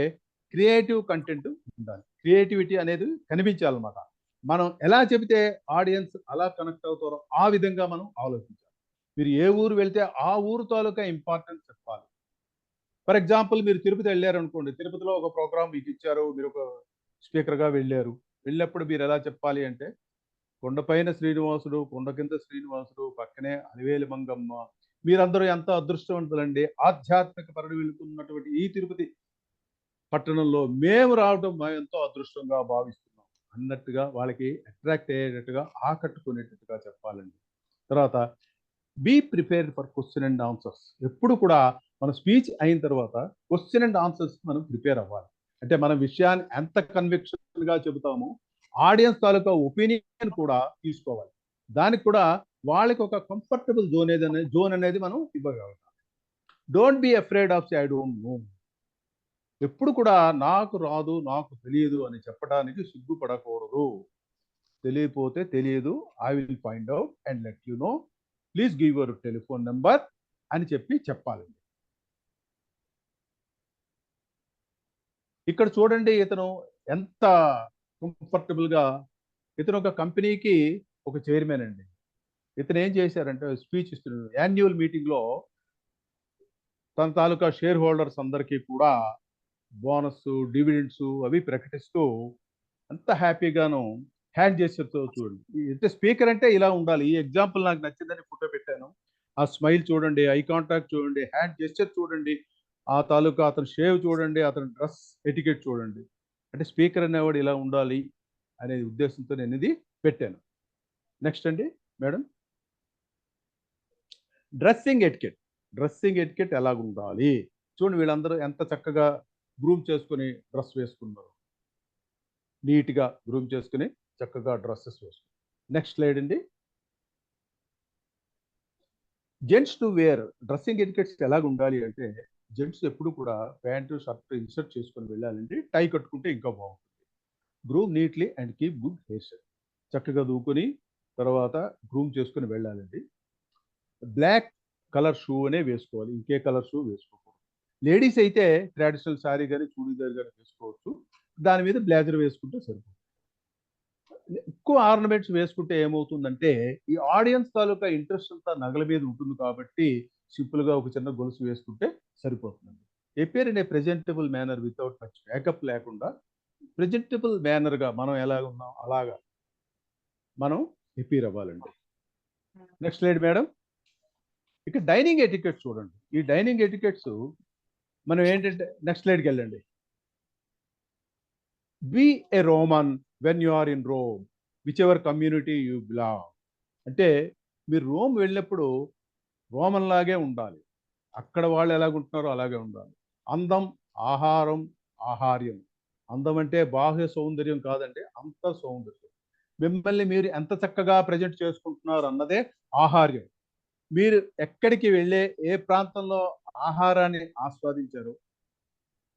క్రియేటివ్ కంటెంట్ ఉండాలి. క్రియేటివిటీ అనేది కనిపించాలన్నమాట. మనం ఎలా చెబితే ఆడియన్స్ అలా కనెక్ట్ అవుతారో ఆ విధంగా మనం ఆలోచించాలి. మీరు ఏ ఊరు వెళ్తే ఆ ఊరు తాలూకా ఇంపార్టెన్స్ చెప్పాలి. ఫర్ ఎగ్జాంపుల్ మీరు తిరుపతి వెళ్ళారు అనుకోండి, తిరుపతిలో ఒక ప్రోగ్రామ్ మీకు ఇచ్చారు, మీరు ఒక స్పీకర్గా వెళ్ళారు. వెళ్ళినప్పుడు మీరు ఎలా చెప్పాలి అంటే, కొండపైన శ్రీనివాసుడు, కొండ కింద శ్రీనివాసుడు, పక్కనే అలివేలి మంగమ్మ, మీరందరూ ఎంత అదృష్టవంతులండి, ఆధ్యాత్మిక పరిడి వెళుతున్నటువంటి ఈ తిరుపతి పట్టణంలో మేము రావడం మేము ఎంతో అదృష్టంగా భావిస్తున్నాం అన్నట్టుగా వాళ్ళకి అట్రాక్ట్ అయ్యేటట్టుగా, ఆకట్టుకునేటట్టుగా చెప్పాలండి. తర్వాత be prepared for question and answers. ఎప్పుడు కూడా మన స్పీచ్ అయిన తర్వాత క్వశ్చన్ అండ్ ఆన్సర్స్ మనం ప్రిపేర్ అవ్వాలి. అంటే మన విషయాన్ని ఎంత కన్విక్షన్గా చెబుతామో ఆడియన్స్ తాలూకా ఒపీనియన్ కూడా తీసుకోవాలి. దానికి కూడా వాళ్ళకి ఒక కంఫర్టబుల్ జోన్ అనేది మనం ఇవ్వగలుగుతాం. Don't be afraid of I don't know. ఎప్పుడు కూడా నాకు రాదు, నాకు తెలియదు అని చెప్పడానికి సిగ్గుపడకూడదు. తెలియపోతే తెలియదు, I will find out and let you know, please give your telephone number అని చెప్పాలండి. ఇక్కడ చూడండి, ఇతను ఎంత కంఫర్టబుల్గా, ఇతను ఒక కంపెనీకి ఒక చైర్మన్ అండి. ఇతను ఏం చేశారంటే స్పీచ్ ఇస్తున్నాడు. యాన్యువల్ మీటింగ్లో తన తాలూకా షేర్ హోల్డర్స్ అందరికీ కూడా బోనస్, డివిడెండ్స్ అవి ప్రకటిస్తూ అంత హ్యాపీగాను హ్యాండ్ జెస్చర్తో చూడండి. అంటే స్పీకర్ అంటే ఇలా ఉండాలి. ఈ ఎగ్జాంపుల్ నాకు నచ్చిందని ఫోటో పెట్టాను. ఆ స్మైల్ చూడండి, ఐ కాంటాక్ట్ చూడండి, హ్యాండ్ జెస్చర్ చూడండి, ఆ తాలూకా అతను షేవ్ చూడండి, అతని డ్రెస్ ఎటికెట్ చూడండి. అంటే స్పీకర్ అనేవాడు ఇలా ఉండాలి అనే ఉద్దేశంతో నేను ఇది పెట్టాను. నెక్స్ట్ అండి మేడం, డ్రెస్సింగ్ ఎటికెట్ ఎలాగ ఉండాలి చూడండి. వీళ్ళందరూ ఎంత చక్కగా గ్రూమ్ చేసుకుని డ్రెస్ వేసుకున్నారు, నీట్గా గ్రూమ్ చేసుకుని చక్కగా డ్రెస్సెస్ వేసుకున్నారు. నెక్స్ట్ స్లైడ్ అండి. Gents to wear dressing etiquettes ఎలాగ ఉండాలి అంటే, జెంట్స్ ఎప్పుడు కూడా ప్యాంటు షర్ట్ ఇన్సర్ట్ చేసుకొని వెళ్ళాలండి. టై కట్టుకుంటే ఇంకా బాగుంటుంది. Groom neatly and keep good hair style. చక్కగా దూకొని తర్వాత గ్రూమ్ చేసుకుని వెళ్ళాలండి. బ్లాక్ కలర్ షూ అనే వేసుకోవాలి, ఇంకే కలర్ షూ వేసుకోకూడదు. లేడీస్ అయితే ట్రెడిషనల్ శారీ కానీ చూడీదార్ కానీ వేసుకోవచ్చు. దాని మీద బ్లేజర్ వేసుకుంటే సరిపోతుంది. ఎక్కువ ఆర్నమెంట్స్ వేసుకుంటే ఏమవుతుందంటే, ఈ ఆడియన్స్ తాలూకా ఇంట్రెస్ట్ అంతా నగల మీద ఉంటుంది కాబట్టి సింపుల్గా ఒక చిన్న గొలుసు వేసుకుంటే సరిపోతుందండి. Appear in a presentable manner without much makeup లేకుండా ప్రెజెంటబుల్ మేనర్గా మనం ఎలాగ ఉన్నాం అలాగా మనం ఎపియర్ అవ్వాలండి. Next slide madam. ఇక డైనింగ్ ఎటికెట్స్ చూడండి. ఈ డైనింగ్ ఎటికెట్స్ మనం ఏంటంటే, నెక్స్ట్ స్లైడ్కి వెళ్ళండి. Be a Roman when you are in Rome whichever community you belong. అంటే మీరు రోమ్ వెళ్ళినప్పుడు రోమన్ లాగే ఉండాలి. అక్కడ వాళ్ళు ఎలాగుంటున్నారో అలాగే ఉండాలి. అందం, ఆహారం, ఆహార్యం. అందం అంటే బాహ్య సౌందర్యం కాదండి, అంత సౌందర్యం. మిమ్మల్ని మీరు ఎంత చక్కగా ప్రజెంట్ చేసుకుంటున్నారు అన్నదే ఆహార్యం. మీరు ఎక్కడికి వెళ్ళే ఏ ప్రాంతంలో ఆహారాన్ని ఆస్వాదించారో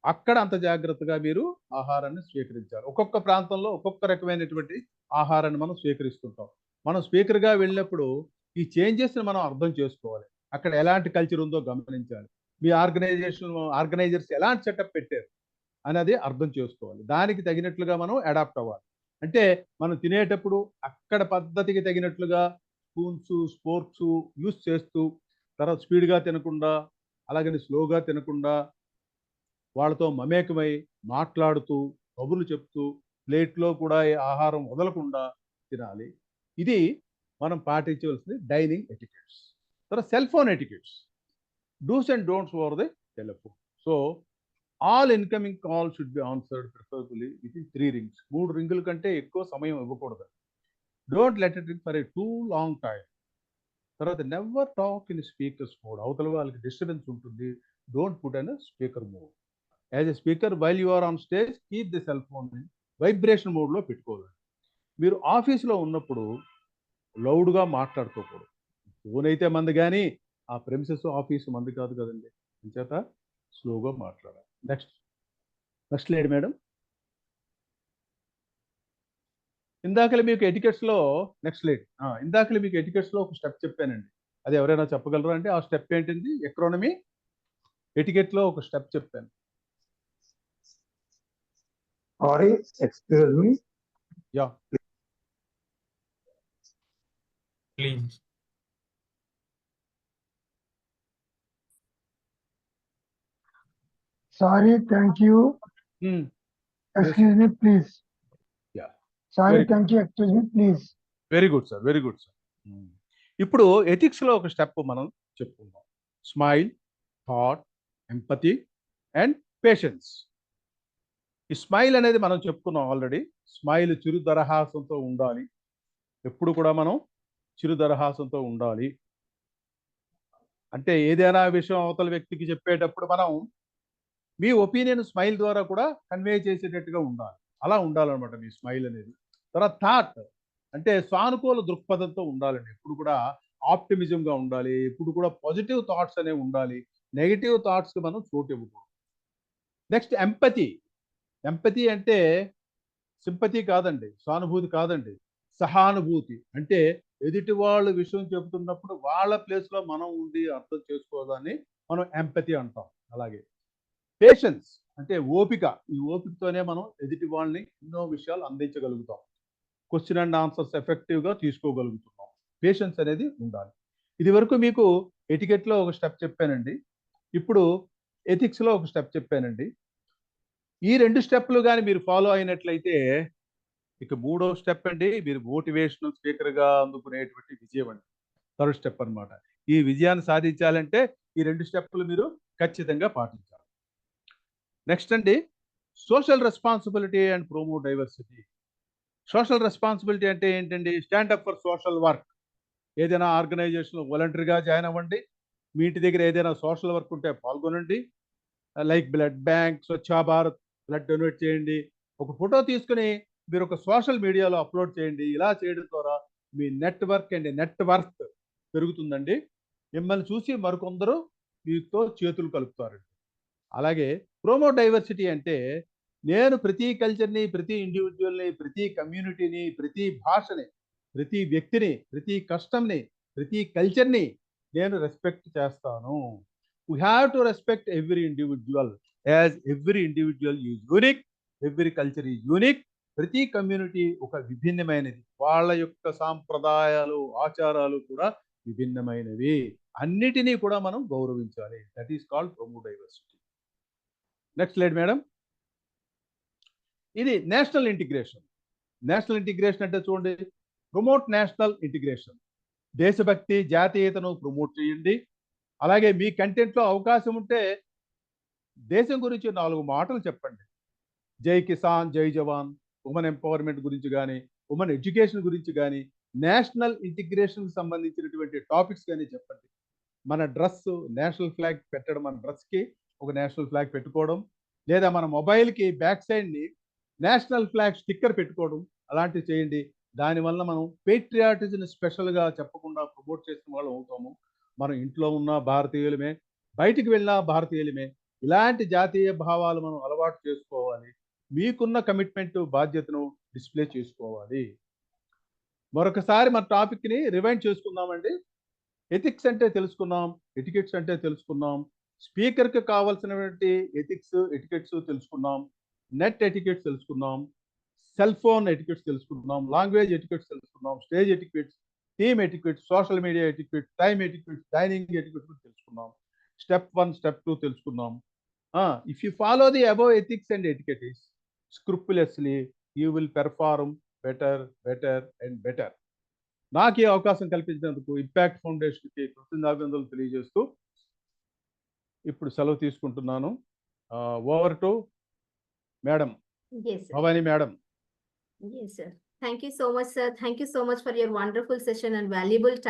అక్కడ అంత జాగ్రత్తగా మీరు ఆహారాన్ని స్వీకరించాలి. ఒక్కొక్క ప్రాంతంలో ఒక్కొక్క రకమైనటువంటి ఆహారాన్ని మనం స్వీకరిస్తుంటాం. మనం స్పీకర్గా వెళ్ళినప్పుడు ఈ చేంజెస్ని మనం అర్థం చేసుకోవాలి. అక్కడ ఎలాంటి కల్చర్ ఉందో గమనించాలి. మీ ఆర్గనైజర్స్ ఎలాంటి సెటప్ పెట్టారు అనేది అర్థం చేసుకోవాలి. దానికి తగినట్లుగా మనం అడాప్ట్ అవ్వాలి. అంటే మనం తినేటప్పుడు అక్కడ పద్ధతికి తగినట్లుగా స్పూన్స్, స్పోర్క్స్ యూస్ చేస్తూ, తర్వాత స్పీడ్గా తినకుండా, అలాగని స్లోగా తినకుండా, వాళ్ళతో మమేకమై మాట్లాడుతూ కబుర్లు చెప్తూ ప్లేట్లో కూడా ఆహారం వదలకుండా తినాలి. ఇది మనం పాటించవలసింది డైనింగ్ ఎటికెట్స్. తర్వాత cell phone etiquettes, do's and don'ts over the telephone. So all incoming call should be answered preferably within 3 rings. 3 రింగుల కంటే ఎక్కువ సమయం ఇవ్వకూడదు. Don't let it ring for a too long time. తర్వాత never talk in speakers mode. అవతల వాళ్ళకి disturbance ఉంటుంది. Don't put in speaker mode. As a speaker while you are on stage keep the cell phone vibration మోడ్లో పెట్టుకోవాలి. మీరు ఆఫీస్లో ఉన్నప్పుడు లౌడ్గా మాట్లాడుకోకూడదు. Phone అయితే మంది కానీ ఆ ప్రెమిసెస్ ఆఫీస్ మంది కాదు కదండి, అంచేత స్లోగా మాట్లాడాలి. Next slide madam. ఇందాకలే మీకు ఎటికెట్స్లో నెక్స్ట్ స్లైడ్. ఇందాకలే మీకు ఎటికెట్స్లో ఒక స్టెప్ చెప్పానండి. అది ఎవరైనా చెప్పగలరా అంటే ఆ స్టెప్ ఏంటిది? ఎక్రోనమీ ఎటికెట్లో ఒక స్టెప్ చెప్పాను. Sorry, excuse me. Yeah please. Sorry, thank you, excuse me please. Yeah. Sorry, Very good. Thank you, excuse me please. Very good sir, very good sir. ఇప్పుడు ఎథిక్స్లో ఒక స్టెప్ మనం చెప్పుకుందాం. Smile, thought, empathy and patience. ఈ smile అనేది మనం చెప్పుకున్నాం already. Smile చిరు దరహాసంతో ఉండాలి. ఎప్పుడు కూడా మనం చిరు దరహాసంతో ఉండాలి. అంటే ఏదైనా విషయం అవతల వ్యక్తికి చెప్పేటప్పుడు మనం మీ ఒపీనియన్ స్మైల్ ద్వారా కూడా కన్వే చేసేటట్టుగా ఉండాలి. అలా ఉండాలన్నమాట మీ స్మైల్ అనేది. తర్వాత థాట్ అంటే సానుకూల దృక్పథంతో ఉండాలండి. ఎప్పుడు కూడా ఆప్టిమిజంగా ఉండాలి. ఎప్పుడు కూడా పాజిటివ్ థాట్స్ అనేవి ఉండాలి. నెగిటివ్ థాట్స్కి మనం చోటు ఇవ్వకూడదు. Next empathy. ఎంపతి అంటే సింపతి కాదండి, సానుభూతి కాదండి, సహానుభూతి. అంటే ఎదుటి వాళ్ళు విషయం చెబుతున్నప్పుడు వాళ్ళ ప్లేస్లో మనం ఉండి అర్థం చేసుకోవడాన్ని మనం ఎంపతి అంటాం. అలాగే పేషెన్స్ అంటే ఓపిక. ఈ ఓపికతోనే మనం ఎదుటి వాళ్ళని ఎన్నో విషయాలు అందించగలుగుతాం. క్వశ్చన్ అండ్ ఆన్సర్స్ ఎఫెక్టివ్గా తీసుకోగలుగుతున్నాం. పేషెన్స్ అనేది ఉండాలి. ఇది వరకు మీకు ఎటికెట్లో ఒక స్టెప్ చెప్పానండి. ఇప్పుడు ఎథిక్స్లో ఒక స్టెప్ చెప్పానండి. ఈ 2 స్టెప్లు కానీ మీరు ఫాలో అయినట్లయితే ఇక 3వ స్టెప్ అండి, మీరు మోటివేషనల్ స్పీకర్గా అందుకునేటువంటి విజయం అండి. 3rd స్టెప్ అనమాట. ఈ విజయాన్ని సాధించాలంటే ఈ 2 స్టెప్లు మీరు ఖచ్చితంగా పాటించాలి. నెక్స్ట్ అండి, social responsibility and promote diversity. Social responsibility అంటే ఏంటండి? Stand up for social work. ఏదైనా ఆర్గనైజేషన్లో వాలంటరీగా జాయిన్ అవ్వండి. మీ ఇంటి దగ్గర ఏదైనా సోషల్ వర్క్ ఉంటే పాల్గొనండి. Like blood bank, Swachh Bharat, blood donate చేయండి. ఒక ఫోటో తీసుకుని మీరు ఒక సోషల్ మీడియాలో అప్లోడ్ చేయండి. ఇలా చేయడం ద్వారా మీ నెట్వర్క్ అండ్ నెట్ వర్త్ పెరుగుతుందండి. మిమ్మల్ని చూసి మరికొందరు మీతో చేతులు కలుపుతారండి. అలాగే ప్రోమోట్ డైవర్సిటీ అంటే నేను ప్రతి కల్చర్ని, ప్రతి ఇండివిజువల్ని, ప్రతి కమ్యూనిటీని, ప్రతి భాషని, ప్రతి వ్యక్తిని, ప్రతి కష్టంని, ప్రతి కల్చర్ని నేను రెస్పెక్ట్ చేస్తాను. We have to respect every individual as every individual is unique, every culture is unique. ప్రతి కమ్యూనిటీ ఒక విభిన్నమైనది. వాళ్ళ యొక్క సాంప్రదాయాలు, ఆచారాలు కూడా విభిన్నమైనవి. అన్నిటినీ కూడా మనం గౌరవించాలి. That is called promote diversity. Next slide madam. ఇది నేషనల్ ఇంటిగ్రేషన్. నేషనల్ ఇంటిగ్రేషన్ అంటే చూడండి, ప్రమోట్ నేషనల్ ఇంటిగ్రేషన్. దేశభక్తి, జాతీయతను ప్రమోట్ చేయండి. అలాగే మీ కంటెంట్లో అవకాశం ఉంటే దేశం గురించి 4 మాటలు చెప్పండి. జై కిసాన్, జై జవాన్, ఉమెన్ ఎంపవర్మెంట్ గురించి కానీ, ఉమెన్ ఎడ్యుకేషన్ గురించి కానీ, నేషనల్ ఇంటిగ్రేషన్కి సంబంధించినటువంటి టాపిక్స్ కానీ చెప్పండి. మన డ్రెస్ నేషనల్ ఫ్లాగ్ పెట్టడం, మన డ్రెస్కి ఒక నేషనల్ ఫ్లాగ్ పెట్టుకోవడం, లేదా మన మొబైల్కి బ్యాక్ సైడ్ని నేషనల్ ఫ్లాగ్ స్టిక్కర్ పెట్టుకోవడం, అలాంటివి చేయండి. దానివల్ల మనం పేట్రియాటిజం స్పెషల్గా చెప్పకుండా ప్రమోట్ చేసిన వాళ్ళు అవుతాము. మనం ఇంట్లో ఉన్న భారతీయులమే, బయటికి వెళ్ళినా భారతీయులమే. ఇలాంటి జాతీయ భావాలు మనం అలవాటు చేసుకోవాలి. మీకున్న కమిట్మెంట్, బాధ్యతను డిస్ప్లే చేసుకోవాలి. మరొకసారి మన టాపిక్ని రివైండ్ చేసుకుందామండి. ఎథిక్స్ అంటే తెలుసుకున్నాం, ఎటికెట్స్ అంటే తెలుసుకున్నాం, స్పీకర్కి కావాల్సినటువంటి ఎథిక్స్, ఎటికెట్స్ తెలుసుకున్నాం, నెట్ ఎటికెట్స్ తెలుసుకున్నాం, సెల్ ఫోన్ ఎటికెట్స్ తెలుసుకున్నాం, లాంగ్వేజ్ ఎటికెట్స్ తెలుసుకున్నాం, stage etiquettes, team etiquettes, social media etiquettes, time etiquettes, dining etiquettes తెలుసుకున్నాం. స్టెప్ 1, స్టెప్ 2 తెలుసుకున్నాం. If you follow the above ethics and etiquettes scrupulously you will perform better, better and better. నాకు ఈ అవకాశం కల్పించినందుకు impact ఫౌండేషన్కి కృతజ్ఞతలు తెలియజేస్తూ ఇప్పుడు సెలవు తీసుకుంటున్నాను. Over to madam Yes, sir. Bhavani madam. Yes, sir. Thank you so much, sir. Thank you so much for your wonderful session and valuable time.